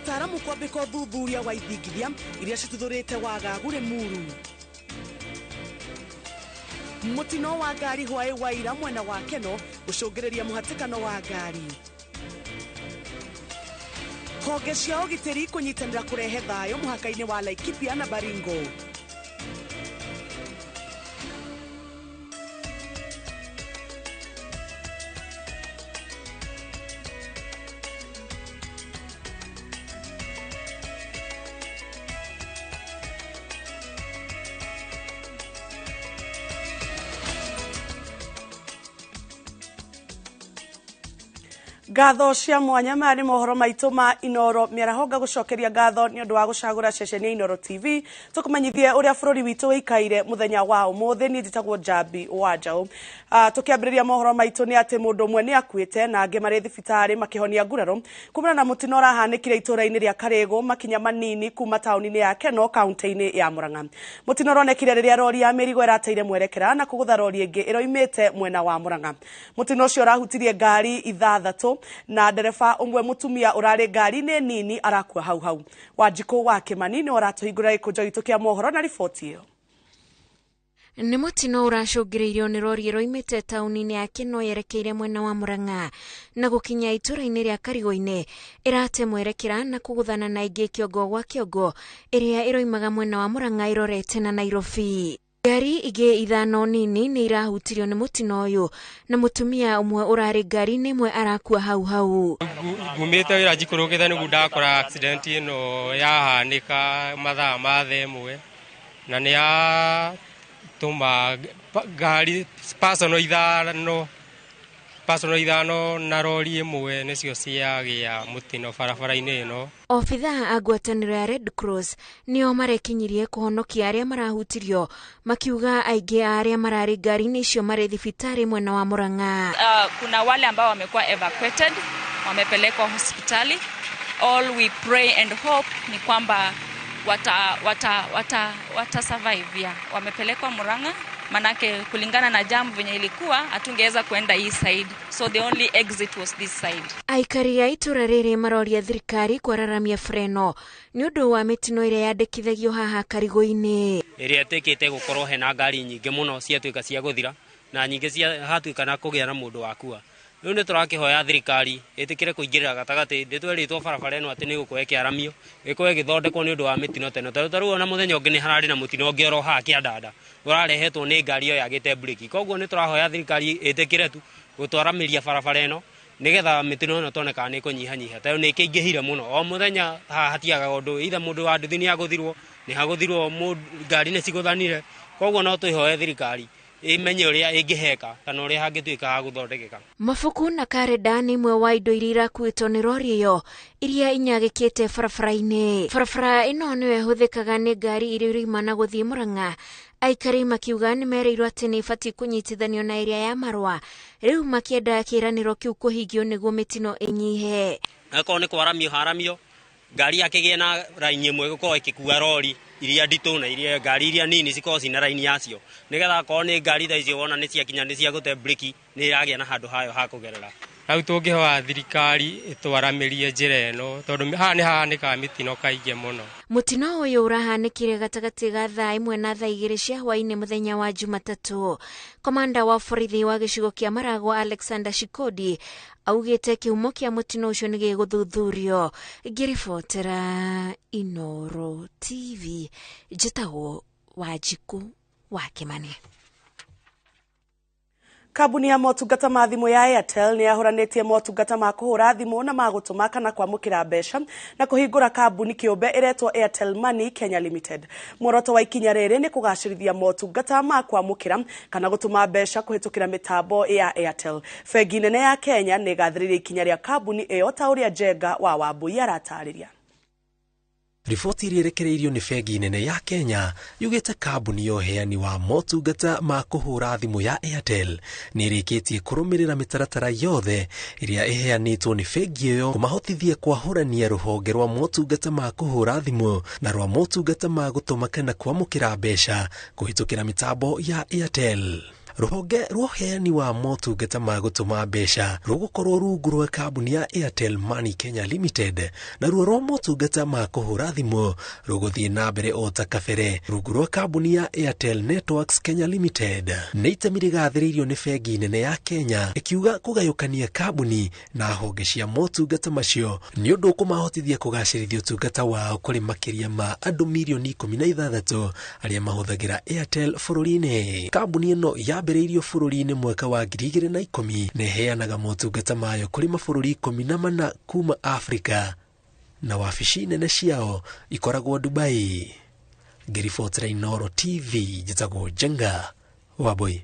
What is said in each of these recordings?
ataramu kwambika uthuthuria wa ithingithia iria cituthurite wagagu Limuru. Mutino wa ngari hwaĩ wa ira mwena wa Keno gucungiriria muhatikano wa ngari. Honge cia ũgitĩri kunyitanĩra kurehe thayo muhaka-inĩ wa Laikipia na Baringo. Ngatho cia mwanya mari mohoro maitu ma Inooro Mĩaraho gucokeria ngatho ni undu wa gucagura ceceni ya Inooro TV tukumenyithie uria bururi witu wikaire muthenya wa umuthi. Ni njitagwo Njambi wa Njau. Tukiambiriria mohoro maitu ni ati mundu umwe ni akuite na angi mari thibitari makihonia nguraro kumana na mutino urahanikire itura-ini ria Karigu makinya manini kuma tauni-ini ya Keno kaunti-ini ya Murang'a. Mutino uronekire riria rori ya mirigo irateire mwerekera na kugutha rori ingi iroimite mwena wa Murang'a. Mutino ucio urahutirie ngari ithathatu na ndereba umwe mutumia urari ngari-ini nini arakua hau. Wanjiko wa Kimani ni uratuhingura ikujo gitu kia mohoro na riboti iyo. Ni mutino uracungiriirio ni rori iroimite tauni-ini ya Keno yerekeire mwena wa Murang'a na gukinya itura-ini ria Karigu-ini irate mwerekera na kuguthana na ingi kiongo gwa kiongo iria iroimaga mwena wa Murang'a irorete na Nairobi. Ngari ingi ithano nini ni irahutirio ni mutino uyu na mutumia umwe urari ngari-ini imwe arakua hau. Ngumite wira njikurukite nigu ndakora accident ino yahanika mathaa ma thaa imwe na ni ya tuma ngari personal ithano na rori imwe nicio ciagia mutino barabara-ini ino. Obitha a ngwatanĩro ya Red Cross nio marekinyirie kuhonokia aria marahutirio makiuga aingi aria marari ngari-ini icio mari thibitari mwena wa Murang'a. Kuna wale ambao wamekuwa evacuated, wamepelekwa hospitali. All we pray and hope ni kwamba wata survive ya. Wamepelekwa Murang'a manake kulingana na jam venye ilikuwa hatungeweza kwenda hii side, so the only exit was this side. Aikari ya itura riri maroria thirikari kwararamia freno ni undu wa mitino iria yandikithagio haha Karigu-ini iria tekete gukorwo hena ngari nyingi muno ciatuika cia guthira na nyingi cia hatuika na kugia na mundu wakua. Riu ni turakihoya thirikari itikire kuingirira gatagati nditweritwo barabara eno ati ni gukoe kiaramio ikoe githondekwo ni undu wa mitino teno taru ona muthenya ungi ni harari na mutino ungi oro ha kiandanda urarehetwo ni ngari yo yagite breki. Koguo ni turahoya thirikari itikire tu gutwaramiria barabara eno nigetha mitino no toneka ni kunyihanyiha tayo ni kiingihire muno. O muthenya hatiaga undu itha mundu wa nduthi ni aguthirwo ni haguthirwo ngari ni ciguthanire. Koguo no twihoye thirikari imenye uria ingiheka kana uria hangituika ha guthondekeka. Mafuku na karenda ni imwe wa indo iria irakuitwo ni rori iyo iria inyagikite barabara-ini. Barabara ino niyo ihuthikaga ni ngari iria iraimana guthii Murang'a. Aikari makiuga ni mereirwo ati ni ibati kunyitithanio na iria ya Marwa, riu makienda kiraniro kiu kuhingio niguo mitino inyihe. Ako ni kwaramio haramio ngari yakigie na raini imwe gukorwo ikikua rori iria nditu na iria ngari iria nini cikorwo cina raini yacio nigetha akorwo ni ngari tha icio wona ni ciakinya ni cia gute breki ni iragia na handu hayo ha kugerera. Rau tungihoya thirikari itwaramirie njira eno tondu haha ni hahanikaga mitino kaingĩ muno. Mutino uyu urahanikire gatagati ga thaa imwe na thaa igĩrĩ cia hwaĩ-inĩ muthenya wa Jumatatu. Komanda wa borithi wa gĩcigo kĩa Maragwa Alexander Shikodi augite kihumo kia mutino ucio ni giguthuthurio. Ngiribotera Inooro TV njitagwo Wanjiko wa Kimani. Kabuni ya motungata ma thimu ya Airtel ni yahuranitie motungata ma kuhura thimu na magutuma kana kwamukira mbeca na kuhingura kabuni kiumbe iretwo Airtel Money Kenya Limited. Muoroto wa ikinya riri ni kugacirithia motungata ma kwamukira kana gutuma mbeca kuhitukira mitambo ya Airtel. Bengi nene ya Kenya ni gathiririe ikinya ria kabuni iyo ta uria Jenga wa Wambui aratariria. Riboti irekereirio ni bengi nene ya Kenya yugite kabuni yo heani wa motungata ma kuhura thimu ya Airtel ni irikitie kurumirira mitaratara yothe iria iheanitwo ni bengi iyo kumahotithia kwahurania ruhonge rwa motungata ma kuhura thimu na rwa motungata ma gutuma kana kwamukira mbeca kuhitukira mitambo ya Airtel. ruhonge ruheani wa motungata ma gutuma mbeca rugukorwo rungu rwa kambuni ya Airtel Money Kenya Limited na ruo rwa motungata ma kuhura thimu ruguthie na mbere o ta kabere rungu rwa kambuni ya Airtel Networks Kenya Limited. Nĩ itemi rĩgathĩrĩirio nĩ bengi nene ya Kenya ikiuga kũgayũkania kambuni na honge cia motungata macio nĩ ũndũ ũkũmahotithia kũgacĩrithia ũtungata wao kũrĩ makĩria ma andũ milioni 16 arĩa mahũthagĩra Airtel bũrũri-inĩ. Kambuni ĩno yambĩrĩirio bũrũri-inĩ mwaka wa 2010 na ĩheanaga motungata mayo kũrĩ mabũrũri 14 kuma Afrika na wabici nene ciao ikoragwo Dubai. Ngĩribotera Inooro TV njĩtagwo Jenga Waboi.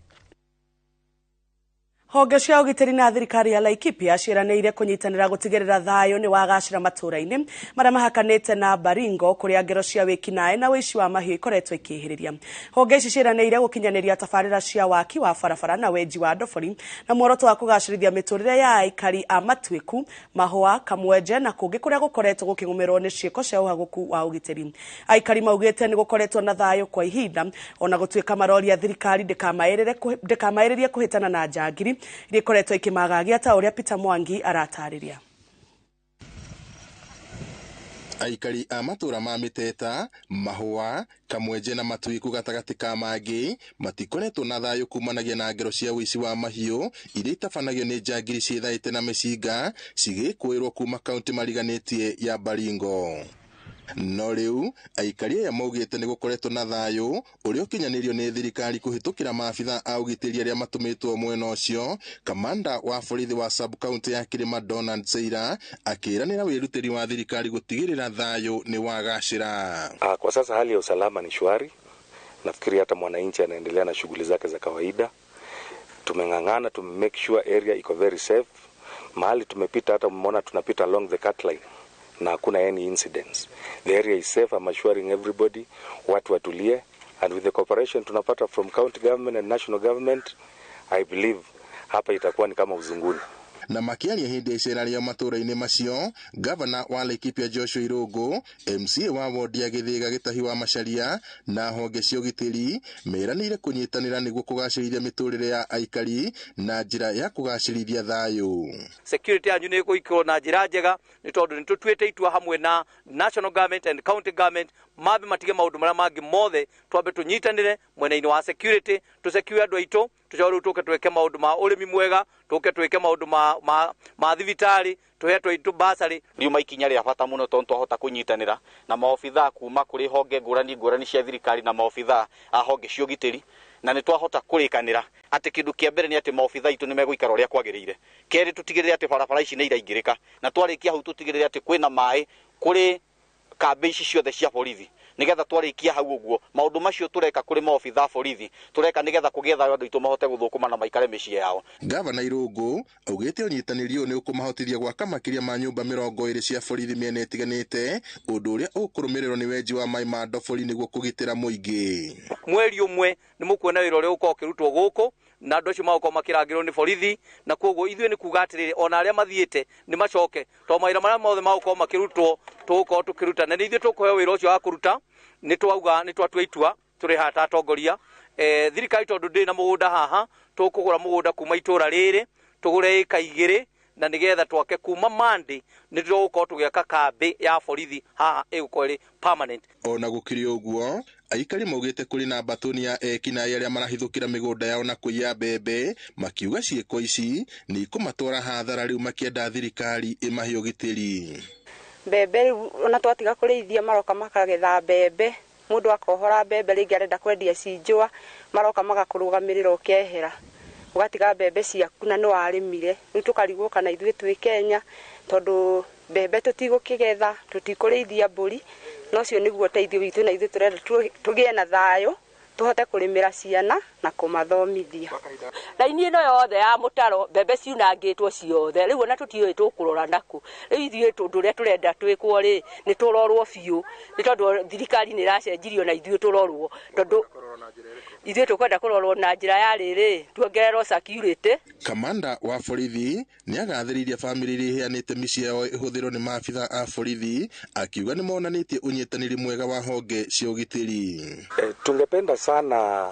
Honge cia ũgitĩri na thirikari ya Laikipia ciĩranĩire kũnyitanĩra gũtigĩrĩra thayũ nĩ wagacĩra matũũra-inĩ marĩa mahakanĩte na Baringo kũrĩa ngero cia wĩkinaĩ na wĩici wa mahiũ ikoretwo ikĩhĩrĩria. Honge ici ciĩranĩire gũkinyanĩria tabarĩra cia waki wa barabara na wenji wa ndobori na muoroto wa kũgacĩrithia mĩtũrĩre ya aikari a Matuĩku, Mahũa, Kamwenje na kũngĩ kũrĩa gũkoretwo gũkĩgũmĩrwo nĩ ciĩko cia ũhagũku wa ũgitĩri. Aikari maugĩte nĩ gũkoretwo na thayũ kwa ihinda ona gũtuĩka maroria thirikari ndĩkamaĩrĩrie kũhĩtana na njangiri ikoretwo ikimagagia ta ũrĩa Peter Mwangi aratarĩria. Aikari a matũra ma Miteta, Mahũa, Kamwenje na Matuĩku gatagatĩ ka mangĩ matikoretwo na thayũ kumanagia na ngero cia ũici wa mahiũ iria itabanagio nĩ njangiri ciĩthaĩte na mĩcinga cigĩkũĩrwo kuma kaunti mariganĩtie ya Baringo. No rĩu aikari aya maugĩte nĩ gũkoretwo na thayũ ũrĩa ũkinyanĩrio nĩ thirikari kũhĩtũkĩra maabitha a ũgitĩri arĩa matũmĩtwo mwena ũcio. Kamanda wa borithi wa sub-county ya Kĩrĩma Donald Seira akĩĩranĩra wĩrutĩri wa thirikari gũtigĩrĩra thayũ nĩ wagacĩra. Kwa sasa hali ya usalama ni shwari. Nafikiri hata mwananchi anaendelea na shughuli zake za kawaida. Tumeng'ang'ana, make sure area iko very safe. Mahali tumepita hata mmeona tunapita along the cut line na hakuna any incidents. The area is safe. I'm assuring everybody watu watulie, and with the cooperation tunapata from county government and national government, I believe hapa itakuwa ni kama uzunguni. Na makiaria hĩndĩ ya icera rĩa matũra-inĩ macio, gavana wa Laikipia Joshua Irũngũ, MCA wa wodi ya Gĩthĩga Gĩtahi wa Macharia na honge cia ũgitĩri meranĩire kũnyitanĩra nĩguo kũgacĩrithia mĩtũrĩre ya aikari na njĩra ya kũgacĩrithia thayũ. Security yanyu nĩ ĩgũikarwo na njĩra njega nĩ tondũ nĩ tũtuĩte itua hamwe na national government and county government mabe matige maũndũ marĩa mangĩ mothe twambe tũnyitanĩre mwena-inĩ wa security tũsecure andũ aitũ tucoke tũke tweke maũndũ ma ũrĩmi mwega tũke tweke maũndũ ma thibitarĩ tuhetwo aitũ basarĩ. Riuma ikinya rĩa bata mũno tondũ twahota kũnyitanĩra na maobithaa kuma kũrĩ honge ngũrani cia thirikari na maobithaa a honge cia ũgitĩri na nĩ twahota kũrĩkanĩra atĩ kĩndũ kĩa mbere nĩ atĩ maobithaa aitũ nĩ megũikara ũrĩa kwagĩrĩire. Kerĩ tũtigĩrĩre atĩ barabara ici nĩ iraingĩrĩka na twarĩkia hau tũtigĩrĩre atĩ kwĩna maĩ kũrĩ kambe ici ciothe cia borithi nigetha twarĩkia hau ũguo maũndũ macio tũreka kũrĩ maobithaa borithi tũreka nigetha kũgĩa thayũ andũ aitũ mahote gũthũkũma na maikare mĩciĩ yao. Gavana Irũngũ augĩte ũnyitanĩri ũyũ nĩ ũkũmahotithia gwaka makĩria ma nyũmba 20 cia borithi mĩena ĩtiganĩte, ũndũ ũrĩa ũkũrũmĩrĩrwo nĩ wenji wa maĩ ma ndobori nĩguo kũgitĩra mũingĩ. Mweri ũmwe nĩ mũkuona wĩra ũrĩa ũkoragwo ũkĩrutwo gũkũ na andũ acio magokorwo makĩrangĩrwo nĩ borithi na koguo ithuĩ nĩ kuuga atĩrĩrĩ ona arĩa mathiĩte nĩ macoke tondũ mawĩra marĩa mothe magokorwo makĩrutwo tũgũkorwo tũkĩruta na nĩ ithuĩ tũkũheo wĩra ũcio wa kũruta. Nĩ twauga nĩ twatua itua tũrĩ hata atongoria thirikari tondũ ndĩ na mũgũnda haha tũkũgũra mũgũnda kuma itũra rĩrĩ tũgũre ĩka 2 na nigetha twake kuma Monday nĩ tũgũkorwo tũgĩaka kambĩ ya borithi haha ĩgũkorwo ĩrĩ permanent. Ona gũkĩrĩ ũguo aikari maugĩte kũrĩ na mbatoni ya ekinaĩ arĩa marahithũkĩra mĩgũnda yao na kũiya mbembe makiuga ciĩko ici nĩ ikũmatwara hathara rĩu makĩenda thirikari ĩmahe ũgitĩri. Mbembe ona twatiga kũrĩithia maroka makagetha mbembe mũndũ akohora mbembe rĩngĩ arenda kwendia cinjwa maroka magakũrũgamĩrĩra ũkehera ũgatiga mbembe ciaku na nĩ warĩmire. Rĩu tũkarigwo kana ithuĩ twĩ Kenya tondũ mbembe tũtigũkĩgetha tũtikũrĩithia mbũri no cio nĩguo teithio witũ na ithuĩ tũrenda tũgĩe na thayũ tuhote kũrĩmĩra ciana na kũmathomithia. Raini ĩno yothe ya mũtaro mbembe ciunangĩtwo ciothe rĩu ona tũtiũĩ tũkũrora naku. Rĩu ithuĩ ũndũ ũrĩa tũrenda twĩkwo rĩ nĩ tũrorwo biũ nĩ tondũ thirikari nĩ ĩracenjirio na ithuĩ tũrorwo tondũ ithuĩ tũkwenda kũrorwo na njĩra ya rĩrĩ tuongererwo security. Kamanda wa borithi nĩ agathĩrĩirie bamĩrĩ iria iheanĩte mĩciĩ yao ĩhũthĩrwo nĩ maabitha a borithi akiuga nĩ monanĩtie ũnyitanĩri mwega wa honge cia ũgitĩri. Tungependa sana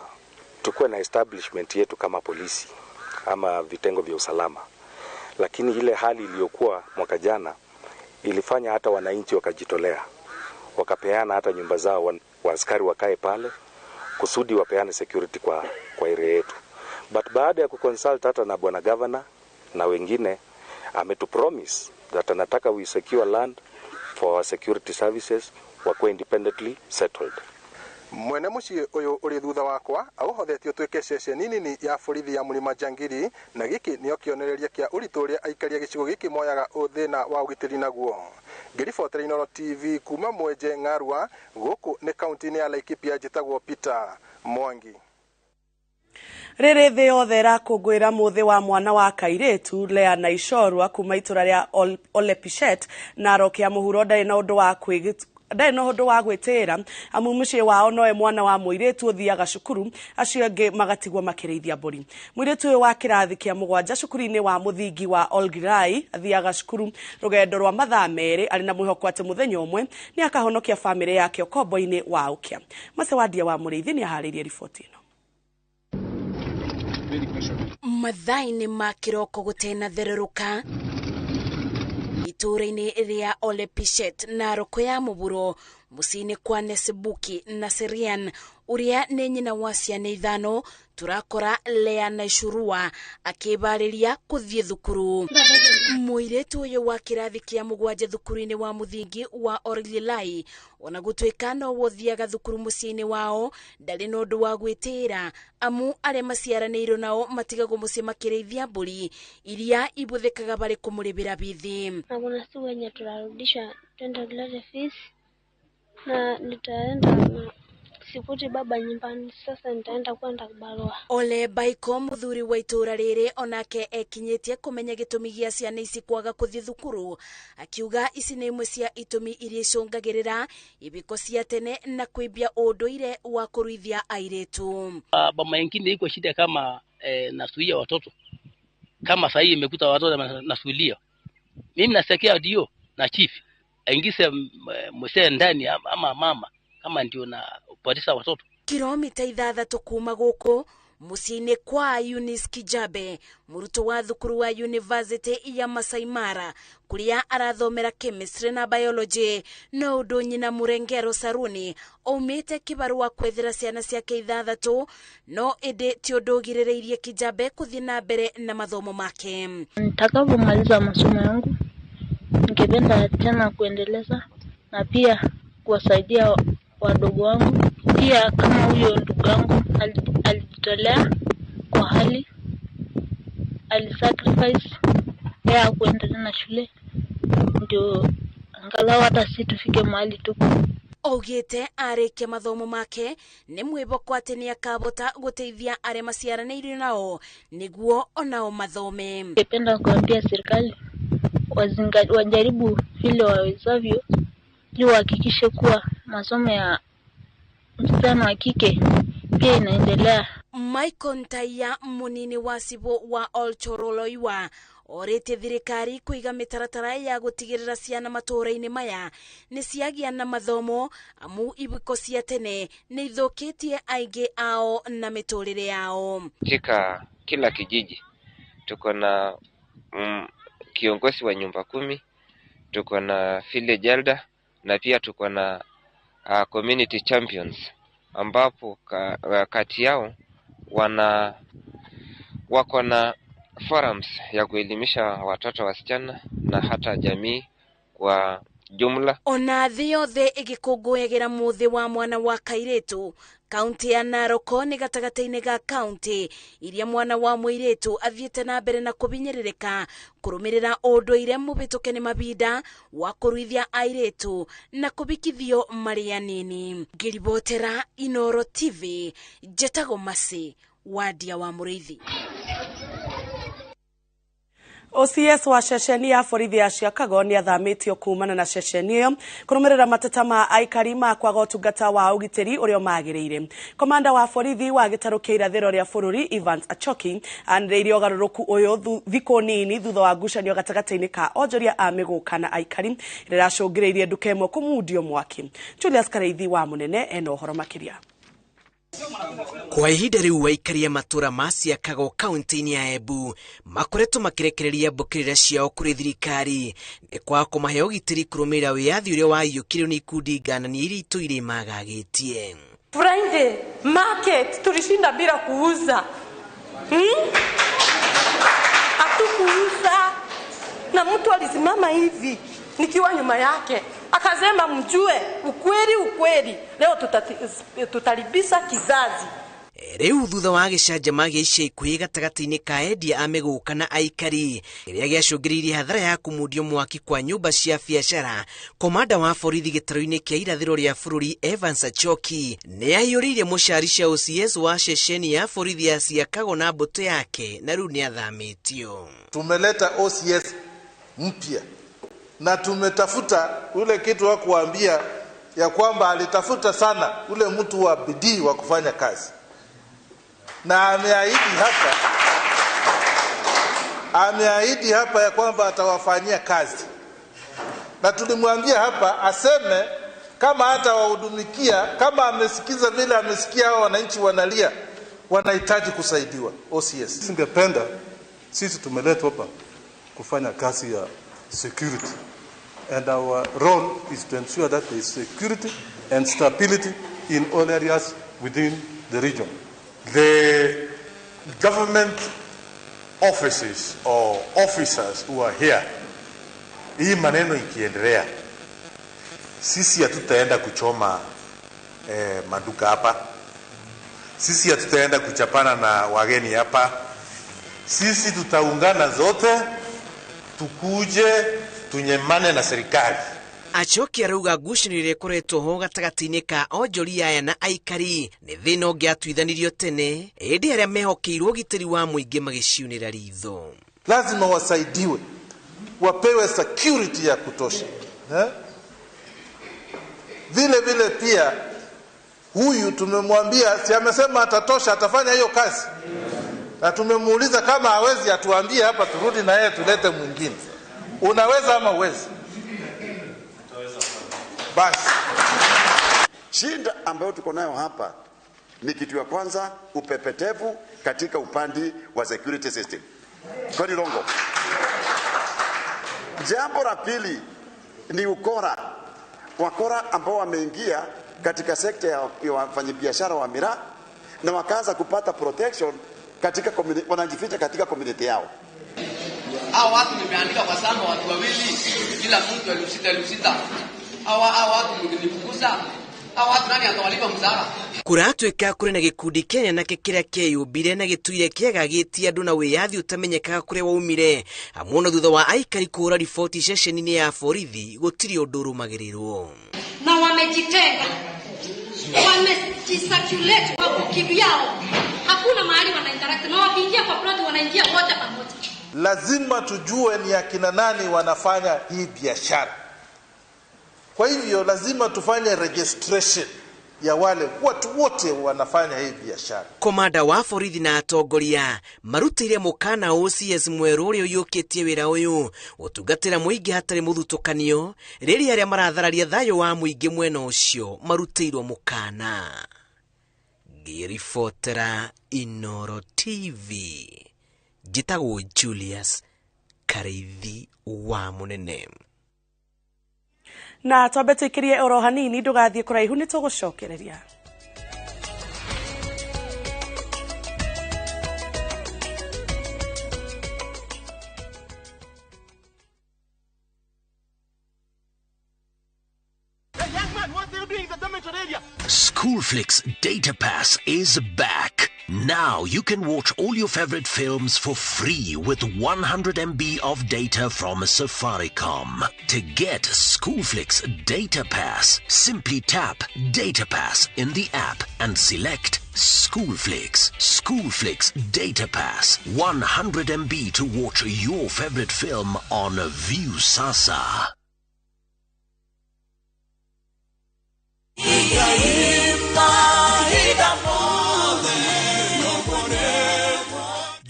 tukuwe na establishment yetu kama polisi ama vitengo vya usalama. Lakini ile hali iliyokuwa mwaka jana ilifanya hata wananchi wakajitolea, wakapeana hata nyumba zao, wa askari wakae pale kusudi wapeane security kwa area yetu. But baada ya kuconsult hata na bwana governor na wengine, ametupromise that anataka we secure land for our security services wakuwe independently settled. Mwene muciĩ ũyũ ũrĩ thutha wakwa auhothetio twĩke ceceni nini ya borithi ya Mũrĩma Njangiri, na gĩkĩ nĩo kĩonereria kĩa ũritũ ũrĩa aikari a gĩcigo gĩkĩ moyaga thĩna wa ũgitĩri naguo. Ngĩribotera Inooro TV kuma Mwenje Ng'arua, gũkũ nĩ kaunti-inĩ ya Laikipia, njĩtagwo Peter Mwangi. Rĩrĩ thĩ yothe ĩrakũngũĩra mũthĩ wa mwana wa kairĩtu Lea na Ishorwa kuma itũra rĩa Olepichet Narok ya mũhuro ndarĩ na ũndũ wa gwĩtĩĩra amu mũciĩ wao noe mwana wa mũirĩtu ũthiaga cukuru, acio angĩ magatigwo makĩrĩithia mbũri. Mũirĩtu ũyũ wa kĩrathi kĩa 7 cukuru-inĩ wa mũthingi wa Olgirai athiaga cukuru rũgendo rwa mathaa merĩ arĩ na mwĩhoko atĩ mũthenya ũmwe nĩ akahonokia bamĩrĩ yake ũkombo-inĩ wa ũkĩa. Macewandia wa Mũrĩithi nĩ aharĩirie riboti ĩno. Mathaa-inĩ ma kĩroko gũtenatherũka itũra-inĩ rĩa Olepichet Narok ya mũhuro, mũciĩ-inĩ kwa Nesbuki na Serian ũrĩa nĩ nyina wa ciana 5, turakora Lea na Ishorwa akĩbarĩria kũthiĩ thukuru. Mũirĩtu ũyũ wa kĩrathi kĩa 7 thukuru-inĩ wa mũthingi wa Olgirai ona gũtuĩka no wothiaga thukuru mũciĩ-inĩ wao ndarĩ na ũndũ wa gwĩtĩĩra amu arĩa maciaranĩirwo nao matigagwo mũciĩ makĩrĩithia mbũri iria ibũthĩkaga barĩ kũmũrĩbĩra bithi. Na kuna siku wenye tunarudisha twende tulete fees na nitaenda na sikuti baba nyumbani, sasa nitaenda kwenda barua. Ole Baiko mũthuri wa itũra rĩrĩ onake ekinyĩtie kũmenya gĩtũmi gĩa ciana ici kwaga kũthiĩ thukuru, akiuga ici nĩ imwe cia itũmi iria icũngagĩrĩra ibiko cia tene na kwĩbia ũndũire wa kũruithia airĩtu. Mama mengine iko shida kama nasuia watoto, kama sasa hivi imekuta watoto nasulia, mimi nasikia ndio na chief aingize msee ndani ama mama kama ndio na upatisa watoto. Kilomita 6 kuma gũkũ mũciĩ-inĩ kwa Eunice Kijabe, mũrutwo wa thukuru wa University ya Masai Mara kũrĩa arathomera chemistry na biology, no ũndũ nyina Mũrengero Saruni oumĩte kibarua kwethera ciana ciake 6, no ĩndĩ ti ũndũ ũgirĩrĩirie Kijabe kũthiĩ na mbere na mathomo make. Nitakapomaliza masomo yangu ningependa tena kuendeleza na pia kuwasaidia wadogo wangu, pia kama huyo ndugu yangu alijitolea kwa hali, alisacrifice ya kuendelea na shule ndio angalau hata sisi tufike mahali tuko. Ogete arĩkia mathomo make nĩ mwĩboko atĩ nĩ akabota gũteithia arĩa maciaranĩirwo nao nĩguo onao mathome. Ningependa kuambia serikali wajaribu vile wawezavyo ili wahakikishe kuwa masomo ya msichana wa kike pia inaendelea. Michael Ntaya munini wa Sibo wa Olchoroloiwa orete thirikari kũiga mĩtaratara ya gũtigĩrĩra ciana matũũra-inĩ maya nĩ ciagĩa na mathomo amu ibiko cia tene nĩ ithũkĩtie aingĩ ao na mĩtũrĩre yao. Katika kila kijiji tuko na kiongozi wa nyumba 10, tuko na village elder na pia tuko na community champions ambapo kati yao wako na forums ya kuelimisha watoto wasichana na hata jamii kwa jumla. Ona thĩ yothe ĩgĩkũngũyagĩra mũthĩ wa mwana wa kairĩtu, kaunti ya Narok nĩ gatagatĩ-inĩ ga kaunti iria mwana wa mũirĩtu athiĩte na mbere na kũbinyĩrĩrĩka kũrũmĩrĩra ũndũire mũbĩtũke nĩ mabinda wa kũruithia airĩtu na kũbikithio marĩ anini. Ngĩribotera Inooro TV, njĩtagwo Masi Wadia wa Mũrĩithi. OCS wa ceceni ya borithi ya Chicago nĩ athamĩtio kumana na ceceni ĩyo kũrũmĩrĩra mateta ma aikari ma kwaga ũtungata wa ũgitĩri ũrĩa magĩrĩire. Komanda wa borithi wa gĩtarũ kĩa irathĩro rĩa bũrũri Evans Achoki anĩrĩirie ũgarũrũku ũyũ thikũ nini thutha wa ngucanio gatagatĩ-inĩ ka onjoria a mĩgũka na aikari ĩrĩa ĩracũngĩrĩirie nduka ĩmwe kũmundio mwaki. Julius Kareithi wa Mũnene ena ũhoro makĩria. Kwa ihinda riu waikaria matura ma Siakago kaunti-ini ya Embu makoretwo makirekereria mbukirira ciao kuri thirikari ni kwa kumahe ugitiri kurumira wiyathi uria waiyukirio ni ikundi nganani iria ituire magagitie. Friday market tulishinda bila kuuza. Hatukuuza na mtu alisimama hivi nikiwa nyuma yake akasema mjue ukweli leo tutalibisa kizazi. Riu thutha wa gicanjama gia ica ikuhi gatagati-ini ka endia a miguka na aikari iria giacungiririe hathara ya kumudio mwaki kwa nyumba cia biacara, komanda wa borithi gitaro-ini kia irathiro ria bururi Evans Achoki ni aiyuririe mucari cia OCS wa ceceni ya borithi ya Siakago na mbuto yake na riu ni athamitio. Tumeleta OCS mpya na tumetafuta ule kitu wa kuambia ya kwamba alitafuta sana ule mtu wa bidii wa kufanya kazi, na ameahidi hapa ya kwamba atawafanyia kazi, na tulimwambia hapa aseme kama hata wahudumikia, kama amesikiza vile amesikia hao wananchi wanalia wanahitaji kusaidiwa. OCS singependa sisi tumeletwa hapa kufanya kazi ya security, and our role is to ensure that there is security and stability in all areas within the region. The government offices or officers who are here, hii maneno ikiendelea, sisi hatutaenda kuchoma maduka hapa, sisi hatutaenda kuchapana na wageni hapa, sisi tutaungana zote tukuje tunyemane na serikali. Achoki arauga ngucanio ikoretwo ho gatagati-ini ka onjoria aya na aikari ni thina ungiatuithanirio tene indi aria mehokeirwo gitiri wa muingi magiciunira ritho. Lazima wasaidiwe, wapewe security ya kutosha. Vile pia huyu tumemwambia, si amesema atatosha, atafanya hiyo kazi, na tumemuuliza kama hawezi atuambie hapa, turudi na yeye tulete mwingine. Unaweza ama uwezi? Basi shinda ambayo tuko nayo hapa ni kitu ya kwanza, upepetevu katika upande wa security system. Kwa Longo. Jambo la pili ni wakora ambao wameingia katika sekta ya wafanyabiashara wa miraa na wakaanza kupata protection katika community, wanajificha katika community yao. Hao watu nimeandika kwa sababu watu wawili kila mtu elusita. Hao watu mngenifukuza. Hao watu nani atawalipa mzara? Kuratweka kuri na gikundi Kenya na kiria kiyubire na gituire kiega gitia andu na wiyathi utamenyekaga kuri waumire amuno thutha wa aikari kura riboti ceceni-ini ya borithi gutiri undu rumagirirwo na wamejitenga, wamejisirculate kwa kukivyao, hakuna mahali wanainteract na wakiingia kwa plot wanaingia wote pamoja. Lazima tujue ni akina nani wanafanya hii biashara. Kwa hivyo lazima tufanye registration ya wale watu wote wanafanya hii biashara. Komanda wa borithi na atongoria marutire mukana OCS mweru uria uyukitie wira uyu utungatira muingi hatari muthutukanio riri aria marathararia thayo wa muingi mwena ucio marutirwo mukana. Girifotera Inooro TV, Jitagwo Julius Kareithi wa Munene. Na twambe twikirie oro hanini ndugathie kuraihu ni tugucokereria. Schoolflix Data Pass is back. Now you can watch all your favorite films for free with 100 MB of data from Safaricom. To get Schoolflix Data Pass, simply tap Data Pass in the app and select Schoolflix. Schoolflix Data Pass, 100 MB to watch your favorite film on View Sasa.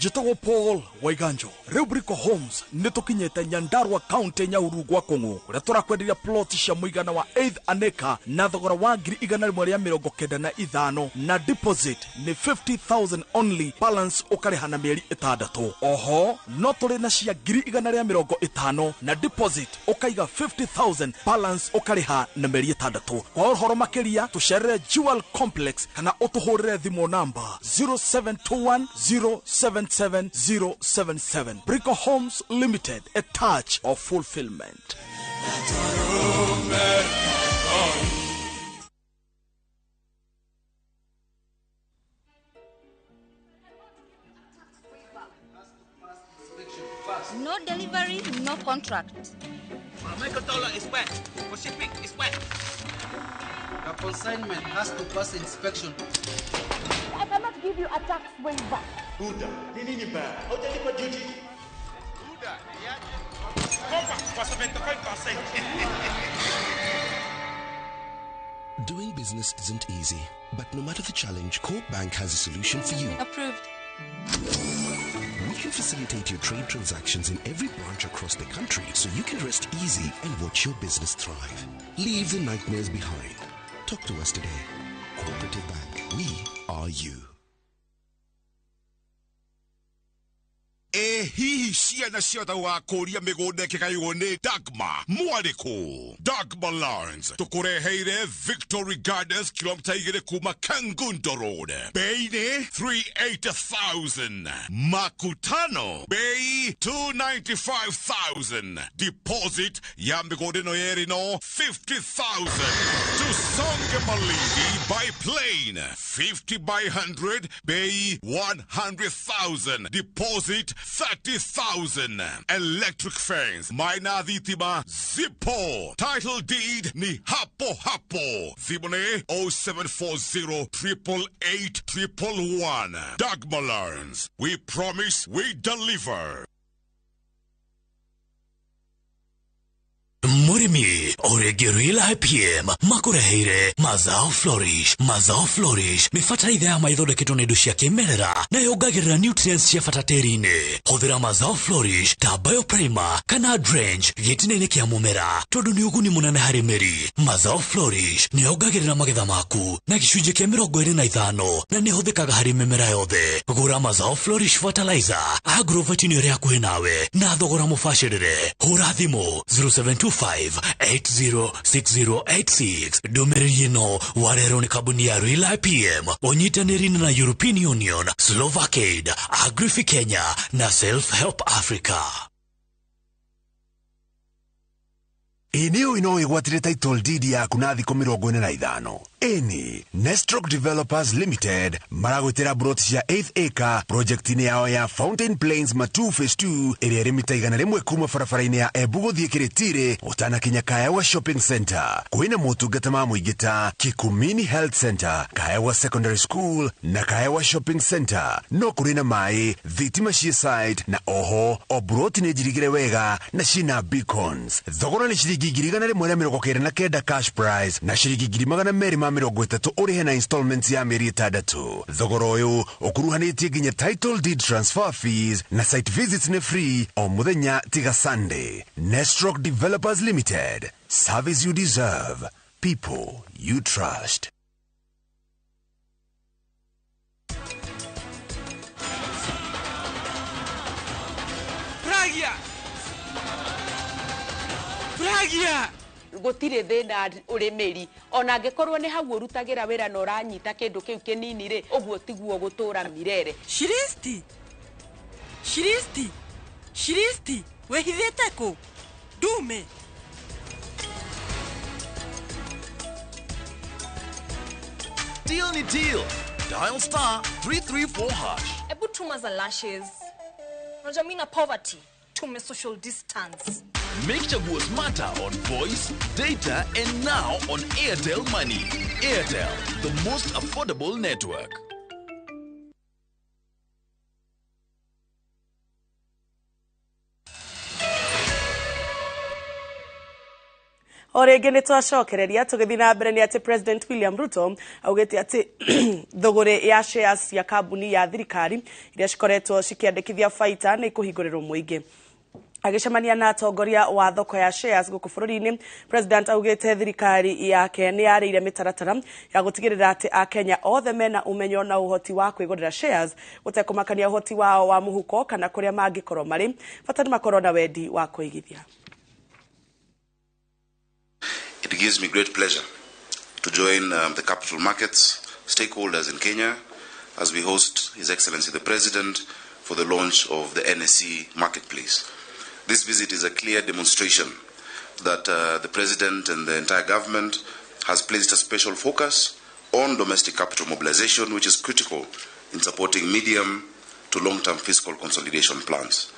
Jitogo Paul Waiganjo Rubrico Homes nitukinyete Nyandarua County Nyauru gwa Kongo kuria turakwenderia plot cia muigana wa 8 aneka na thogora wa ngiri 195 na deposit ni 50,000 only, balance ukariha na mieri 6. Oho no turi na cia ngiri 150 na deposit ukaiga 50,000, balance ukariha na mieri 6. Kwa uhoro makiria tucerere Jewel Complex kana utuhurire thimo namba 0721077077. Brico Homes Limited, a touch of fulfillment. No delivery, no contract. My controller is wet. For shipping is wet. The consignment has to pass inspection. I cannot give you a tax waiver. Buddha, nini bad? How do you duty? Buddha, for 75%. Doing business isn't easy, but no matter the challenge, Coop Bank has a solution for you. Approved. We can facilitate your trade transactions in every branch across the country so you can rest easy and watch your business thrive. Leave the nightmares behind. Talk to us today. Cooperative Bank. We are you. Hihi ciana ciothe wakuria migunda kigaywo ni Dagma Mwariko. Dagma Lawrence tukureheire Victory Gardens kilomita 2 kuma Kangundo Road. Bei ni 380,000. Makutano bei 295,000. Deposit ya migunda no yeri no 50,000. Tusonge Malindi by plane 50 by 100 bei 100,000. Deposit 30,000. Electric fence Maina Dhitima Zippo. Title deed ni hapo hapo. Zibone 0740 888 111. Dagma Lawrence. We promise we deliver. Murimi oregirila IPM makureheire Mazao Flourish. Mazao Flourish ni fatalaitha ya maithondeketwo na indo cia kimerera na yongagirira nutrients cia bata tĩri-inĩ. Hũthĩra Mazao Flourish ta bioprimer kana drench gĩtina-inĩ kĩa mũmera tondũ nĩ ũguni mũnene harĩ mĩri. Mazao Flourish nĩ yongagirira magetha maku na gĩcunjĩ kĩa 25 na nĩ hũthĩkaga harĩ mĩmera yothe. Gũra Mazao Flourish fertilizer agrovet-inĩ ĩrĩa hakuhĩ nawe na thogora mũbacĩrĩre. Hũra thimũ 0725806086. Ndũmĩrĩri ĩno warehwo nĩ kambuni ya Real IPM ũnyitanĩri na European Union, Slovakia, Agrifi Kenya na Self Help Africa. Eneo ino igwatire title deed yaku na thiko 45. Eni Nestrock Developers Limited maragwitira broti cia 8th acre project-ini yao ya Fountain Plains Matu Phase 2 ĩrĩa ĩrĩ mita 100 kuma barabara-inĩ ya Embu gũthiĩ Kĩrĩtire ũtanakinya Kaewa Shopping Center. Kwĩna motungata ma mũingĩ ta Kikumini Health Center, Kaewa Secondary School na Kaewa Shopping Center. No kũrĩ na maĩ, thitima cia site na oho o broti nĩ njirigĩre wega na cina beacons. Thogora nĩ ciringi 129 cash price na ciringi 230 ũrĩhe na installments ya mĩeri 6. Thogora ũyũ ũkuruhanĩtie nginya title deed transfer fees na site visits nĩ free o mũthenya tiga Sunday. Nestrock Developers Limited. Service you deserve. People you trust. Pragia! Gutire thina urimiri ona ngikorwo ni hau urutagira wira na uranyita kindu kiu kinini ri uguo tiguo gutura mirere. Shiristi wehithite ku dume Deal ni deal. Dial star 334#. Ebu tuma za lashes. Unajua mimi na poverty. Tume social distance. Make chaguo smarter on voice, data, and now on Airtel Money. Airtel, the most affordable network. Orege nĩ twacokereria tũgĩthiĩ na mbere nĩ atĩ President William Ruto augĩte atĩ thogore ya shares ya kambuni ya thirikari iria cikoretwo cikĩandĩkithia baita nĩ ikũhingũrĩrwo mũingĩ. Agĩcemania na atongoria wa thoko ya shares gũkũ bũrũri-inĩ, President augĩte thirikari yake nĩ yarĩire mĩtaratara ya gũtigĩrĩra atĩ Akenya othe mena ũmenyo na ũhoti wa kwĩgũrĩra shares gũtekũmakania ũhoti wao wa mũhuko kana kũrĩa mangĩkorwo marĩ, bata nĩ makorwo na wendi wa kũigithia. It gives me great pleasure to join the capital markets stakeholders in Kenya as we host His Excellency the President for the launch of the NSE marketplace. This visit is a clear demonstration that the President and the entire government has placed a special focus on domestic capital mobilization, which is critical in supporting medium to long-term fiscal consolidation plans.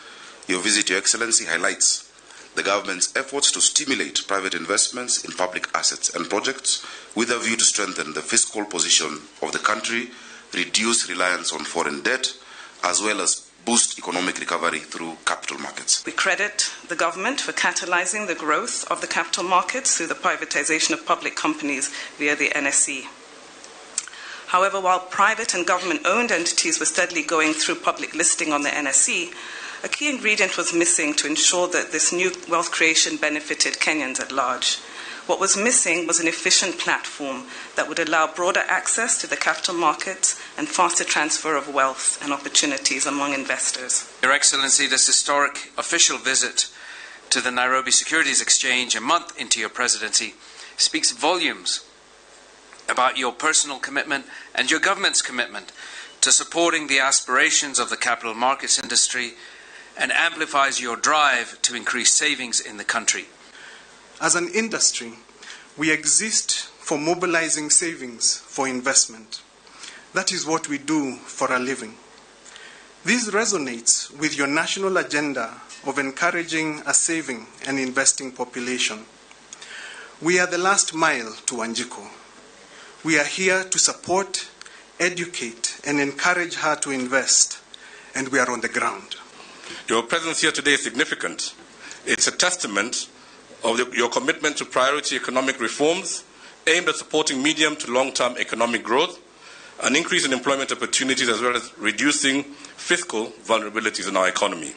Your visit, Your Excellency, highlights the government's efforts to stimulate private investments in public assets and projects with a view to strengthen the fiscal position of the country, reduce reliance on foreign debt, as well as boost economic recovery through capital markets. We credit the government for catalyzing the growth of the capital markets through the privatization of public companies via the NSE. However, while private and government-owned entities were steadily going through public listing on the NSE, a key ingredient was missing to ensure that this new wealth creation benefited Kenyans at large. What was missing was an efficient platform that would allow broader access to the capital markets and faster transfer of wealth and opportunities among investors. Your Excellency, this historic official visit to the Nairobi Securities Exchange a month into your presidency speaks volumes about your personal commitment and your government's commitment to supporting the aspirations of the capital markets industry and amplifies your drive to increase savings in the country. As an industry, we exist for mobilizing savings for investment. That is what we do for a living. This resonates with your national agenda of encouraging a saving and investing population. We are the last mile to Wanjiko. We are here to support, educate, and encourage her to invest, and we are on the ground. Your presence here today is significant. It's a testament of your commitment to priority economic reforms aimed at supporting medium to long-term economic growth, an increase in employment opportunities, as well as reducing fiscal vulnerabilities in our economy.